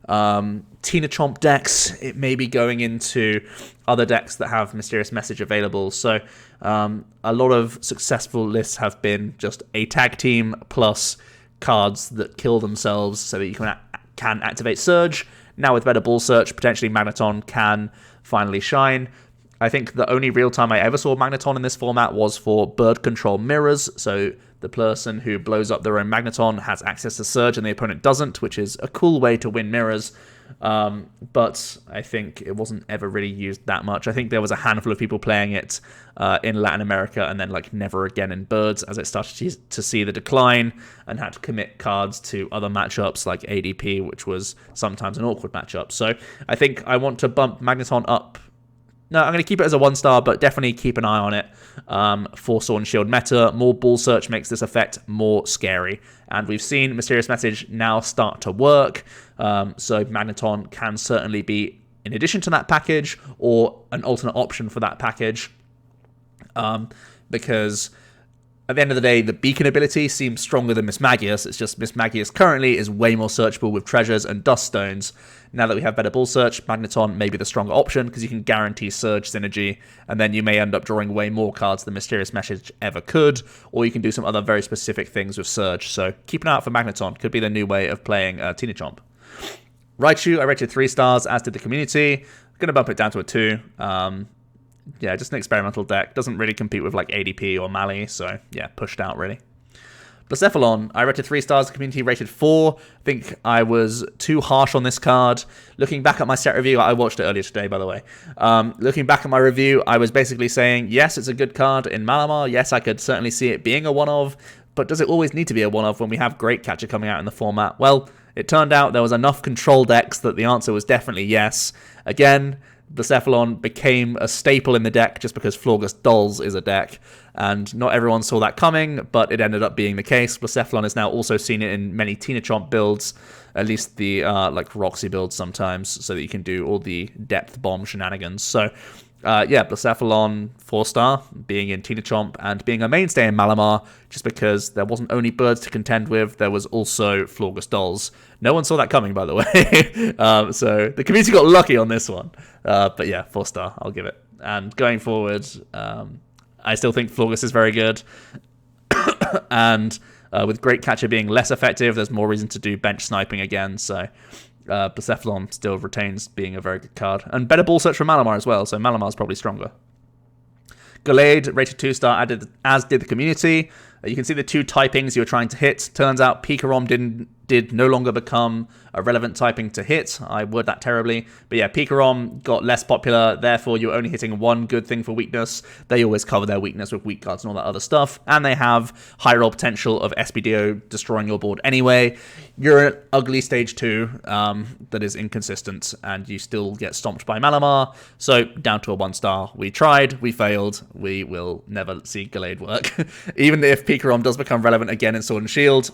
Tina Chomp decks, it may be going into other decks that have Mysterious Message available. So a lot of successful lists have been just a tag team plus cards that kill themselves so that you can activate Surge. Now with Better Ball Search, potentially Magneton can finally shine. I think the only real time I ever saw Magneton in this format was for bird control mirrors. So the person who blows up their own Magneton has access to Surge and the opponent doesn't, which is a cool way to win mirrors. But I think it wasn't ever really used that much. I think there was a handful of people playing it in Latin America and then like never again in birds as it started to see the decline and had to commit cards to other matchups like ADP, which was sometimes an awkward matchup. So I think I want to bump Magneton up. No, I'm going to keep it as a 1-star, but definitely keep an eye on it. For Sword and Shield meta, more Ball Search makes this effect more scary. And we've seen Mysterious Message now start to work. So Magneton can certainly be in addition to that package or an alternate option for that package. Because at the end of the day, the Beacon ability seems stronger than Mismagius. It's just Mismagius currently is way more searchable with treasures and dust stones. Now that we have Better Ball Search, Magneton may be the stronger option because you can guarantee Surge synergy, and then you may end up drawing way more cards than Mysterious Message ever could, or you can do some other very specific things with Surge. So keep an eye out for Magneton. Could be the new way of playing Tina Chomp. Raichu, I rated 3 stars, as did the community. I'm going to bump it down to a 2. Yeah, just an experimental deck. Doesn't really compete with like ADP or Mally, so yeah, pushed out really. Blacephalon, I rated 3 stars, the community rated 4. I think I was too harsh on this card. Looking back at my set review, I watched it earlier today, by the way. Looking back at my review, I was basically saying, yes, it's a good card in Malamar. Yes, I could certainly see it being a one-of, but does it always need to be a one-of when we have Great Catcher coming out in the format? Well, it turned out there was enough control decks that the answer was definitely yes. Again, Blacephalon became a staple in the deck just because Florgus Dolls is a deck, and not everyone saw that coming, but it ended up being the case. Blacephalon is now also seen in many Tina Chomp builds, at least the like Roxie builds sometimes, so that you can do all the depth bomb shenanigans. So yeah, Blacephalon 4-star, being in Tina Chomp and being a mainstay in Malamar, just because there wasn't only birds to contend with, there was also Florgus Dolls. No one saw that coming, by the way. So the community got lucky on this one. But yeah, 4-star, I'll give it. And going forward, I still think Florgus is very good. And with Great Catcher being less effective, there's more reason to do bench sniping again, so Blacephalon still retains being a very good card. And Better Ball Search for Malamar as well, so Malamar's probably stronger. Gallade, rated 2-star, as did the community. You can see the 2 typings you were trying to hit. Turns out Pikarom did no longer become a relevant typing to hit. I word that terribly. But yeah, Pikarom got less popular, therefore you're only hitting one good thing for weakness. They always cover their weakness with weak cards and all that other stuff. And they have high roll potential of SPDO destroying your board anyway. You're an ugly stage 2 that is inconsistent, and you still get stomped by Malamar. So down to a 1-star. We tried, we failed, we will never see Gallade work. Even if Pikarom does become relevant again in Sword and Shield,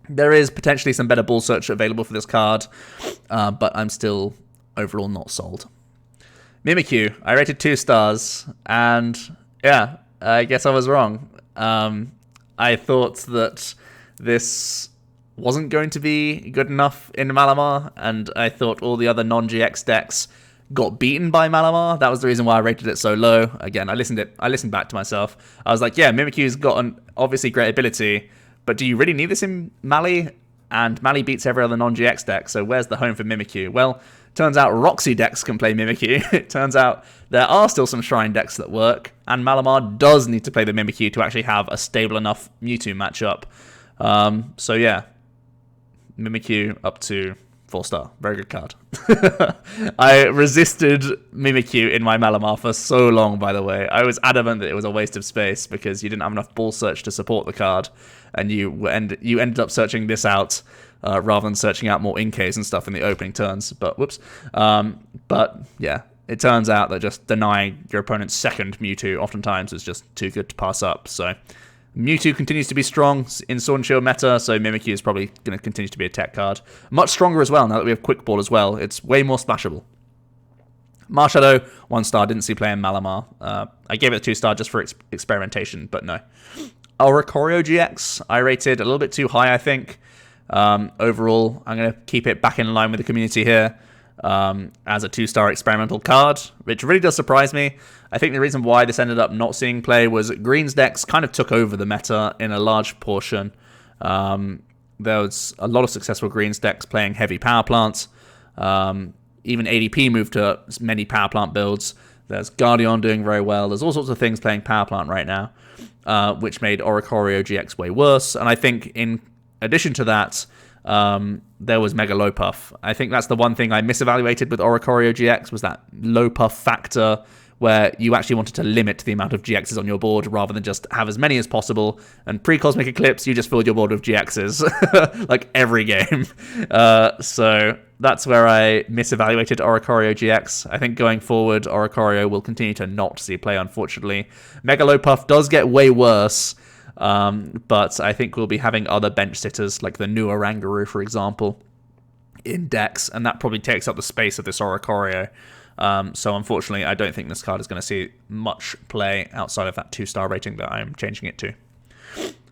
there is potentially some Better Ball Search available for this card, but I'm still overall not sold. Mimikyu, I rated 2 stars, and yeah, I guess I was wrong. I thought that this wasn't going to be good enough in Malamar, and I thought all the other non-GX decks got beaten by Malamar. That was the reason why I rated it so low. Again, I listened back to myself. I was like, yeah, Mimikyu's got an obviously great ability, but do you really need this in Mally? And Mally beats every other non-GX deck, so where's the home for Mimikyu? Well, turns out Roxie decks can play Mimikyu. It turns out there are still some Shrine decks that work, and Malamar does need to play the Mimikyu to actually have a stable enough Mewtwo matchup. So yeah, Mimikyu up to 4-star. Very good card. I resisted Mimikyu in my Malamar for so long, by the way. I was adamant that it was a waste of space because you didn't have enough Ball Search to support the card, and you ended up searching this out rather than searching out more Inkays and stuff in the opening turns. But whoops. But yeah, it turns out that just denying your opponent's second Mewtwo oftentimes is just too good to pass up. So Mewtwo continues to be strong in Sword and Shield meta, so Mimikyu is probably going to continue to be a tech card. Much stronger as well, now that we have Quick Ball as well. It's way more splashable. Marshadow, 1-star, didn't see play in Malamar. I gave it a 2-star just for experimentation, but no. Oricorio GX, I rated a little bit too high, I think. Overall, I'm going to keep it back in line with the community here as a 2-star experimental card, which really does surprise me. I think the reason why this ended up not seeing play was Green's decks kind of took over the meta in a large portion. There was a lot of successful Greens decks playing heavy power plants. Even ADP moved to many power plant builds. There's Guardian doing very well. There's all sorts of things playing power plant right now, which made Oricorio GX way worse. And I think in addition to that, there was Mega Low Puff. I think that's the one thing I misevaluated with Oricorio GX was that low puff factor, where you actually wanted to limit the amount of GXs on your board rather than just have as many as possible. And pre-Cosmic Eclipse, you just filled your board with GXs, like every game. So that's where I misevaluated Oricorio GX. I think going forward, Oricorio will continue to not see play, unfortunately. Mega Low Puff does get way worse, but I think we'll be having other bench sitters, like the new Oranguru, for example, in decks, and that probably takes up the space of this Oricorio. So unfortunately, I don't think this card is going to see much play outside of that 2-star rating that I'm changing it to.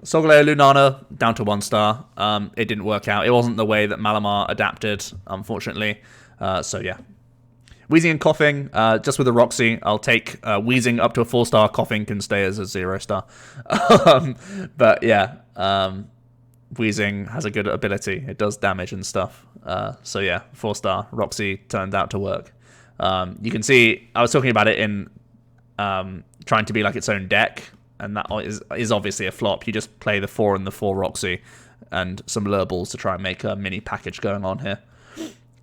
Solgaleo Lunana, down to 1-star. It didn't work out. It wasn't the way that Malamar adapted, unfortunately. So yeah. Weezing Koffing, just with the Roxie, I'll take Weezing up to a 4-star. Koffing can stay as a 0-star. But yeah, Weezing has a good ability. It does damage and stuff. So yeah, 4-star. Roxie turned out to work. You can see, I was talking about it in trying to be like its own deck, and that is obviously a flop. You just play the 4 and the 4 Roxie and some lure balls to try and make a mini package going on here.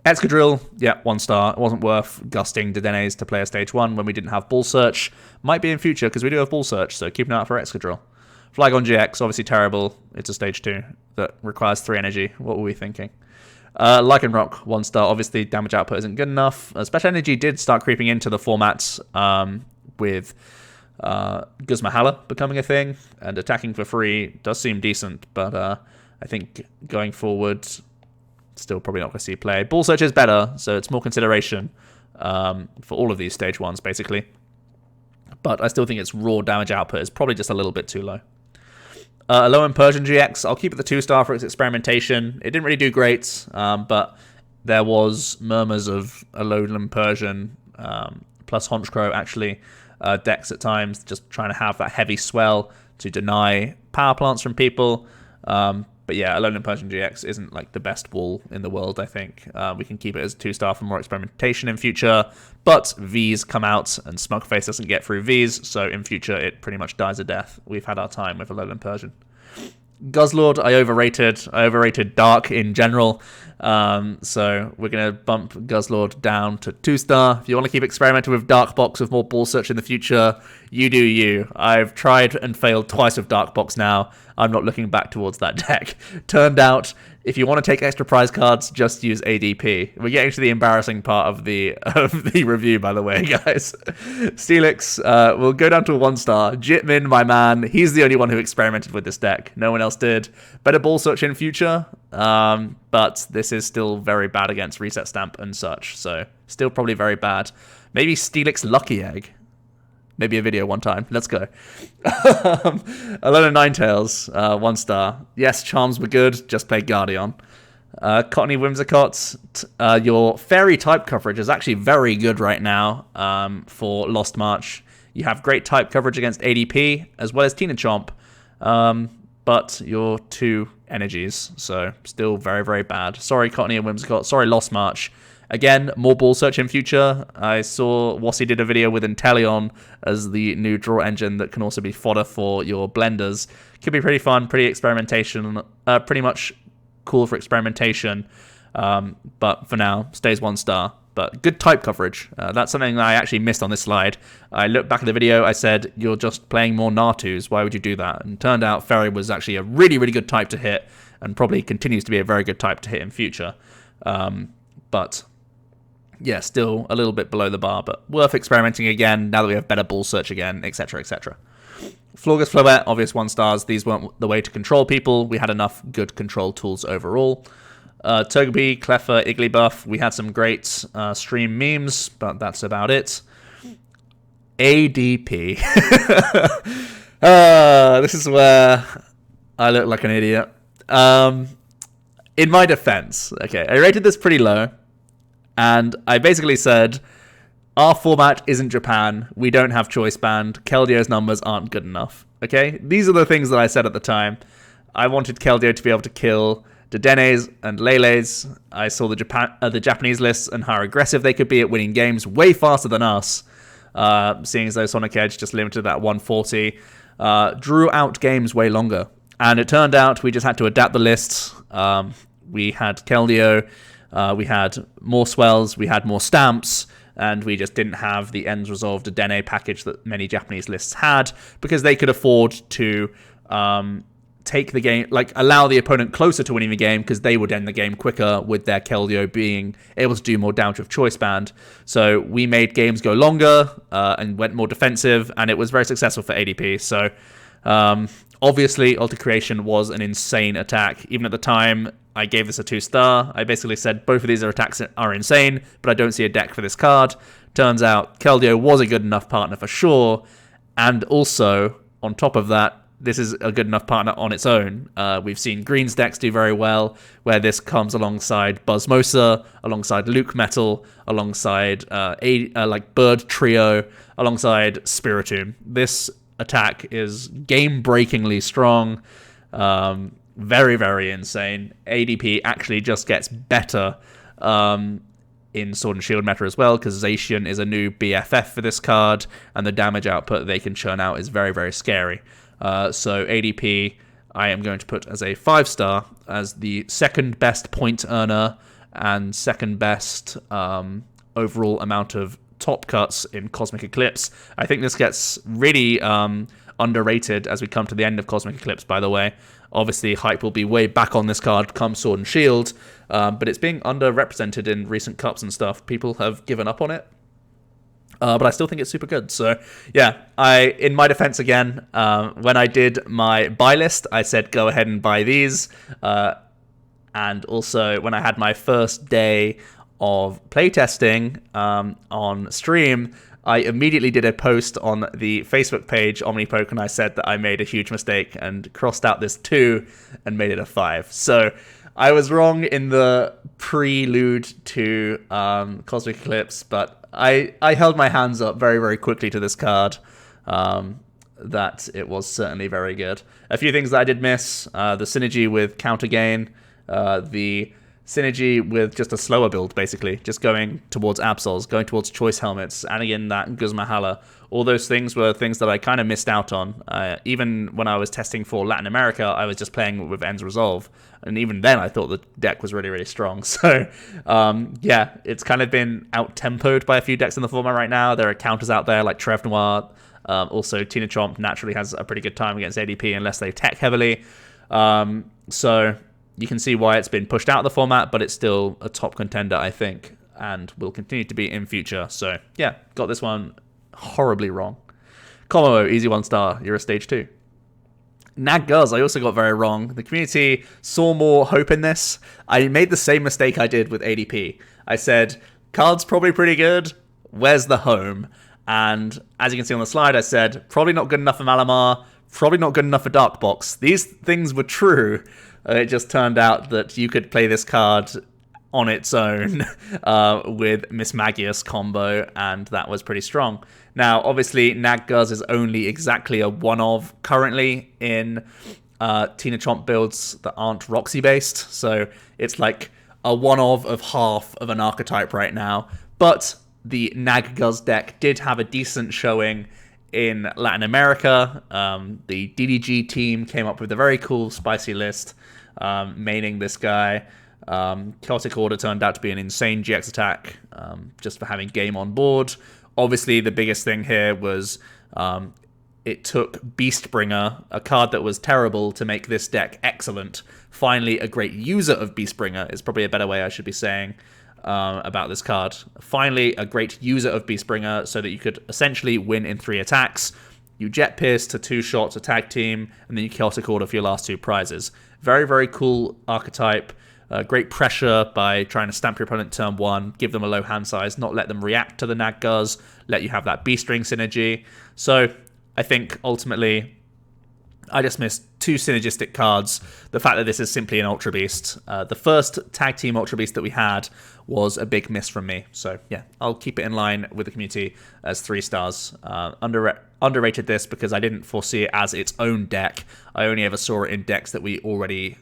Excadrill, yeah, 1-star. It wasn't worth gusting Dedenes to play a stage 1 when we didn't have Ball Search. Might be in future because we do have Ball Search, so keep an eye out for Excadrill. Flygon GX, obviously terrible. It's a stage 2 that requires 3 energy. What were we thinking? Lycanroc, 1-star. Obviously, damage output isn't good enough. Special Energy did start creeping into the formats with Guzma Hala becoming a thing, and attacking for free does seem decent, but I think going forward, still probably not going to see play. Ball Search is better, so it's more consideration for all of these stage 1s, basically. But I still think its raw damage output is probably just a little bit too low. Alolan Persian GX, I'll keep it the 2-star for its experimentation. It didn't really do great, but there was murmurs of Alolan Persian plus Honchkrow, actually, decks at times, just trying to have that heavy swell to deny power plants from people. But yeah, Alolan Persian GX isn't like the best wall in the world, I think. We can keep it as a 2-star for more experimentation in future, but Vs come out and Smugface doesn't get through Vs, so in future it pretty much dies a death. We've had our time with Alolan Persian. Guzzlord, I overrated Dark in general, so we're going to bump Guzzlord down to 2-star. If you want to keep experimenting with Dark Box with more Ball Search in the future, you do you. I've tried and failed twice with Dark Box now. I'm not looking back towards that deck. Turned out, if you want to take extra prize cards, just use ADP. We're getting to the embarrassing part of the review, by the way, guys. Steelix will go down to a 1-star. Jitmin, my man, he's the only one who experimented with this deck. No one else did. Better Ball Search in future, but this is still very bad against Reset Stamp and such, so still probably very bad. Maybe Steelix Lucky Egg. Maybe a video one time. Let's go. Alolan Ninetales, 1-star. Yes, charms were good. Just play Guardian. Cottonee Whimsico, your fairy type coverage is actually very good right now for Lost March. You have great type coverage against ADP as well as Tina Chomp, but you're 2 energies, so still very, very bad. Sorry, Cottonee and Whimsicott. Sorry, Lost March. Again, more Ball Search in future. I saw Wassy did a video with Inteleon as the new draw engine that can also be fodder for your blenders. Could be pretty fun, pretty pretty much cool for experimentation. But for now, stays 1-star. But good type coverage. That's something that I actually missed on this slide. I looked back at the video, I said, you're just playing more Natus. Why would you do that? And turned out Fairy was actually a really, really good type to hit, and probably continues to be a very good type to hit in future. But yeah, still a little bit below the bar, but worth experimenting again now that we have better Ball Search again, etc., etc. Florges Floette, obvious 1-stars. These weren't the way to control people. We had enough good control tools overall. Togepi, Clefairy, Igglybuff. We had some great stream memes, but that's about it. ADP. This is where I look like an idiot. in my defense, okay, I rated this pretty low, and I basically said, our format isn't Japan, we don't have Choice Band, Keldeo's numbers aren't good enough, okay? These are the things that I said at the time. I wanted Keldeo to be able to kill Dedenes and Lele's. I saw the Japanese lists and how aggressive they could be at winning games way faster than us, seeing as though Sonic Edge just limited that 140, drew out games way longer. And it turned out we just had to adapt the lists. We had Keldeo, we had more Swells, we had more Stamps, and we just didn't have the Ends Resolved Dedenne package that many Japanese lists had, because they could afford to take the game, like allow the opponent closer to winning the game, because they would end the game quicker with their Keldeo being able to do more down with Choice Band. So we made games go longer and went more defensive, and it was very successful for ADP. So obviously Alter Creation was an insane attack. Even at the time, I gave this a 2-star. I basically said both of these attacks are insane, but I don't see a deck for this card. Turns out Keldeo was a good enough partner for sure, and also on top of that, this is a good enough partner on its own. We've seen Green's decks do very well, where this comes alongside Buzzmosa, alongside Luke Metal, alongside like Bird Trio, alongside Spiritomb. This attack is game-breakingly strong, very, very insane. ADP actually just gets better in Sword and Shield meta as well, because Zacian is a new BFF for this card, and the damage output they can churn out is very, very scary. So ADP, I am going to put as a 5-star, as the second best point earner and second best overall amount of top cuts in Cosmic Eclipse. I think this gets really underrated as we come to the end of Cosmic Eclipse, by the way. Obviously, hype will be way back on this card come Sword and Shield, but it's being underrepresented in recent cups and stuff. People have given up on it. But I still think it's super good. So, yeah, in my defense again, when I did my buy list, I said go ahead and buy these. And also, when I had my first day of playtesting on stream, I immediately did a post on the Facebook page, OmniPoke, and I said that I made a huge mistake and crossed out this 2 and made it a 5. So I was wrong in the prelude to Cosmic Eclipse, but I held my hands up very, very quickly to this card, that it was certainly very good. A few things that I did miss, the synergy with Counter Gain, the synergy with just a slower build, basically, just going towards Absols, going towards Choice Helmets, adding in that Guzma Hala. All those things were things that I kind of missed out on. Even when I was testing for Latin America, I was just playing with Ends Resolve. And even then, I thought the deck was really, really strong. So, yeah, it's kind of been out-tempoed by a few decks in the format right now. There are counters out there like Trev Noir. Also, Tina Chomp naturally has a pretty good time against ADP unless they tech heavily. So you can see why it's been pushed out of the format, but it's still a top contender, I think, and will continue to be in future. So, yeah, got this one horribly wrong. Komo, easy 1-star. You're a stage 2. Nag-Guz, I also got very wrong. The community saw more hope in this. I made the same mistake I did with ADP. I said, card's probably pretty good. Where's the home? And as you can see on the slide, I said, probably not good enough for Malamar, probably not good enough for Dark Box. These things were true. It just turned out that you could play this card on its own with Miss Magius combo, and that was pretty strong. Now, obviously, Nag-Guz is only exactly a one-of currently in Tina Chomp builds that aren't Roxie-based, so it's like a one-of half of an archetype right now. But the Nag-Guz deck did have a decent showing in Latin America. The DDG team came up with a very cool, spicy list, maining this guy. Chaotic Order turned out to be an insane GX attack, just for having game on board. Obviously, the biggest thing here was it took Beastbringer, a card that was terrible, to make this deck excellent. Finally, a great user of Beastbringer is probably a better way I should be saying about this card. Finally, a great user of Beastbringer so that you could essentially win in 3 attacks. You Jet Pierce to 2 shots, a tag team, and then you Chaotic Order for your last 2 prizes. Very, very cool archetype. Great pressure by trying to stamp your opponent turn 1, give them a low hand size, not let them react to the Nag-Guz, let you have that Beastring synergy. So I think ultimately I just missed two synergistic cards. The fact that this is simply an Ultra Beast. The first tag team Ultra Beast that we had was a big miss from me. So yeah, I'll keep it in line with the community as 3 stars. Underrated this because I didn't foresee it as its own deck. I only ever saw it in decks that we already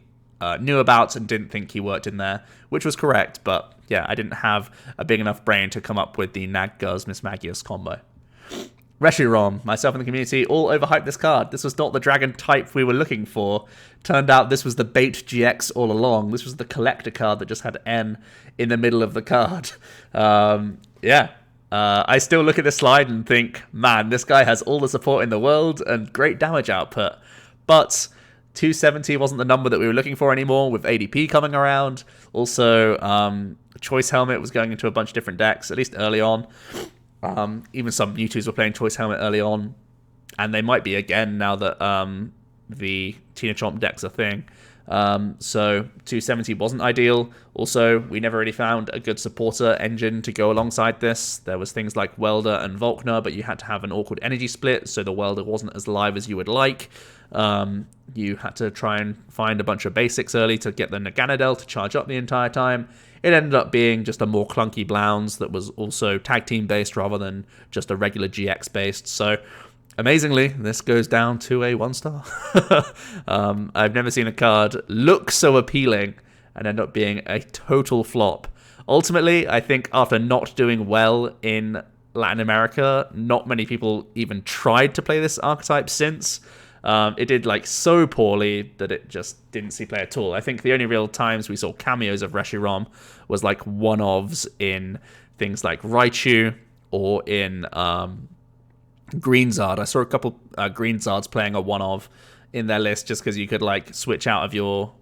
knew about and didn't think he worked in there, which was correct. But yeah, I didn't have a big enough brain to come up with the Nag-Guz Mismagius combo. Reshiram, myself and the community all overhyped this card. This was not the dragon type we were looking for. Turned out this was the bait GX all along. This was the collector card that just had N in the middle of the card. I still look at this slide and think, man, this guy has all the support in the world and great damage output. But 270 wasn't the number that we were looking for anymore with ADP coming around. Also, Choice Helmet was going into a bunch of different decks, at least early on. Even some Mewtwo's were playing Choice Helmet early on, and they might be again now that the Tina Chomp deck's a thing. So 270 wasn't ideal. Also, we never really found a good supporter engine to go alongside this. There was things like Welder and Volkner, but you had to have an awkward energy split, so the Welder wasn't as live as you would like. You had to try and find a bunch of basics early to get the Naganadel to charge up the entire time. It ended up being just a more clunky Blounce that was also tag team based rather than just a regular GX based. So amazingly, this goes down to a 1 star. I've never seen a card look so appealing and end up being a total flop. Ultimately, I think after not doing well in Latin America, not many people even tried to play this archetype since. It did so poorly that it just didn't see play at all. I think the only real times we saw cameos of Reshiram was one-offs in things like Raichu or in Green Zard. I saw a couple Green Zards playing a one-of in their list just because you could switch out of your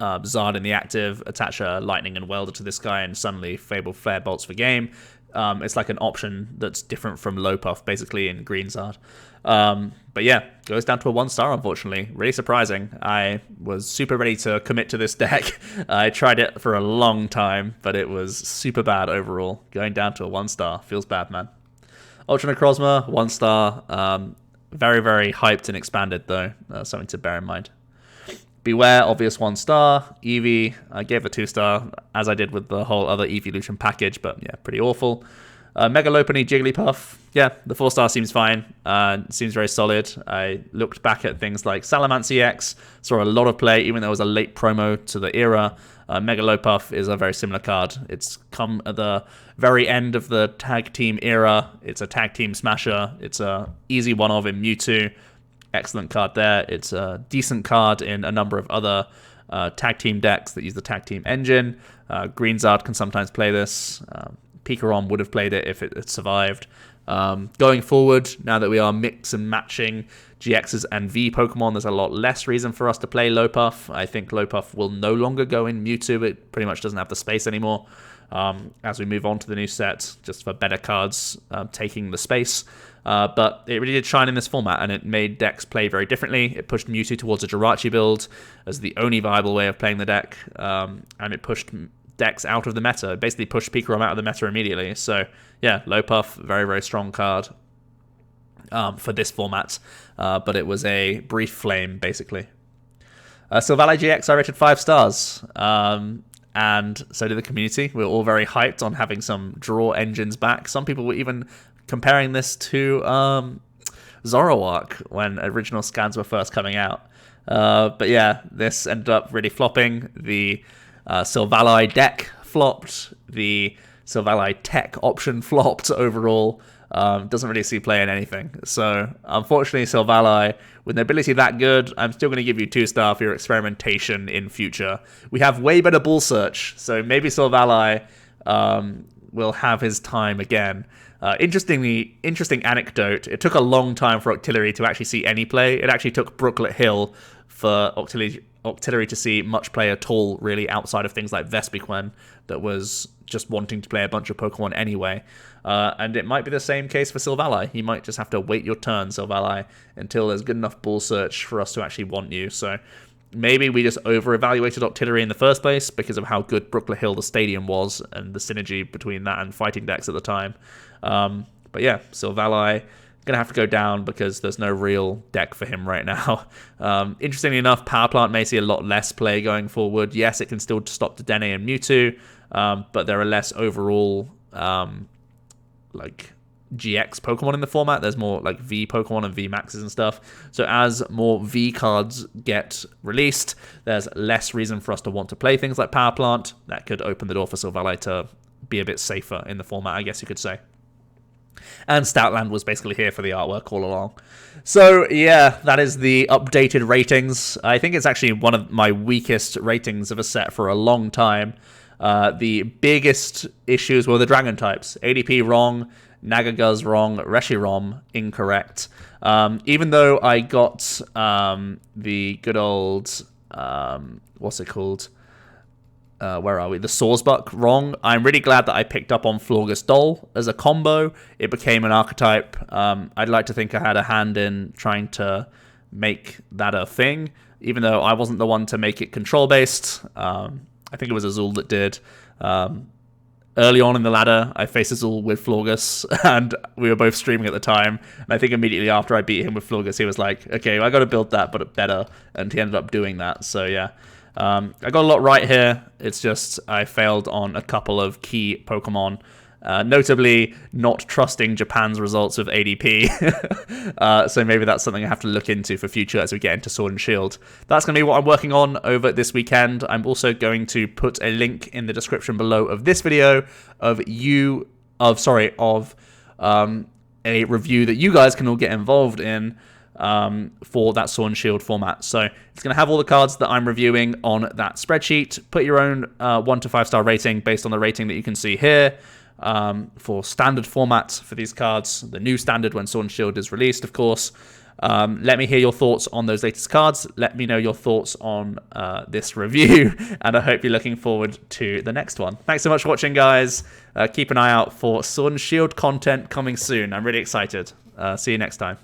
Zard in the active, attach a Lightning and Welder to this guy, and suddenly Fable Flare bolts for game. It's like an option that's different from Low Puff, basically, in Green Zard. But yeah, goes down to a 1 star, unfortunately. Really surprising. I was super ready to commit to this deck. I tried it for a long time, but it was super bad overall. Going down to a 1 star. Feels bad, man. Ultra Necrozma, 1 star. Very, very hyped and expanded, though. Something to bear in mind. Beware, obvious 1 star. Eevee, I gave a 2 star, as I did with the whole other Evolution package, but yeah, pretty awful. Mega Lopunny, Jigglypuff, yeah, the 4 star seems fine. Seems very solid. I looked back at things like Salamence EX, saw a lot of play, even though it was a late promo to the era. Mega Lopuff is a very similar card. It's come at the very end of the tag team era. It's a tag team smasher. It's a easy one-of in Mewtwo. Excellent card there. It's a decent card in a number of other tag team decks that use the tag team engine. Green Zard can sometimes play this. Pikarom would have played it if it had survived. Going forward, now that we are mix and matching GXs and V Pokemon, there's a lot less reason for us to play Lopuff. I think Lopuff will no longer go in Mewtwo. It pretty much doesn't have the space anymore. As we move on to the new set, just for better cards taking the space. But it really did shine in this format, and it made decks play very differently. It pushed Mewtwo towards a Jirachi build as the only viable way of playing the deck, and it pushed decks out of the meta. It basically pushed Pikarom out of the meta immediately. So yeah, Lopuff, very, very strong card for this format, but it was a brief flame, basically. Silvally GX, I rated 5 stars. And so did the community. We were all very hyped on having some draw engines back. Some people were even comparing this to Zoroark when original scans were first coming out. But yeah, this ended up really flopping. The Silvally deck flopped. The Silvally tech option flopped overall. Doesn't really see play in anything. So unfortunately, Silvally, with an ability that good, I'm still going to give you 2 star for your experimentation in future. We have way better Bull Search, so maybe Silvally will have his time again. Interesting anecdote. It took a long time for Octillery to actually see any play. It actually took Brooklet Hill for Octillery to see much play at all, really, outside of things like Vespiquen, that was just wanting to play a bunch of Pokemon anyway. And it might be the same case for Silvally. You might just have to wait your turn, Silvally, until there's good enough Bull Search for us to actually want you. So maybe we just over-evaluated Octillery in the first place because of how good Brooklet Hill the stadium was and the synergy between that and fighting decks at the time. But yeah, Silvally going to have to go down because there's no real deck for him right now. Interestingly enough, Power Plant may see a lot less play going forward. Yes, it can still stop Dedenne and Mewtwo, but there are less overall like GX Pokemon in the format. There's more like V Pokemon and V Maxes and stuff. So as more V cards get released, there's less reason for us to want to play things like Power Plant. That could open the door for Silvally to be a bit safer in the format, I guess you could say. And Stoutland was basically here for the artwork all along. So yeah, that is the updated ratings. I think it's actually one of my weakest ratings of a set for a long time. The biggest issues were the Dragon types. ADP wrong, Nagaguz wrong, Reshiram incorrect. Even though I got the good old, what's it called? Where are we? The Sawsbuck wrong. I'm really glad that I picked up on Florgus Doll as a combo. It became an archetype. I'd like to think I had a hand in trying to make that a thing, even though I wasn't the one to make it control-based. I think it was Azul that did. Early on in the ladder, I faced Azul with Florgus, and we were both streaming at the time. And I think immediately after I beat him with Florgus, he was like, okay, I got to build that, but better. And he ended up doing that. So yeah, I got a lot right here. It's just I failed on a couple of key Pokemon. Notably, not trusting Japan's results of ADP. So maybe that's something I have to look into for future as we get into Sword and Shield. That's going to be what I'm working on over this weekend. I'm also going to put a link in the description below of this video of a review that you guys can all get involved in for that Sword and Shield format. So it's going to have all the cards that I'm reviewing on that spreadsheet. Put your own 1 to 5 star rating based on the rating that you can see here. For standard formats for these cards, the new standard when Sword and Shield is released, of course. Let me hear your thoughts on those latest cards. Let me know your thoughts on this review, and I hope you're looking forward to the next one. Thanks so much for watching, guys. Keep an eye out for Sword and Shield content coming soon. I'm really excited. See you next time.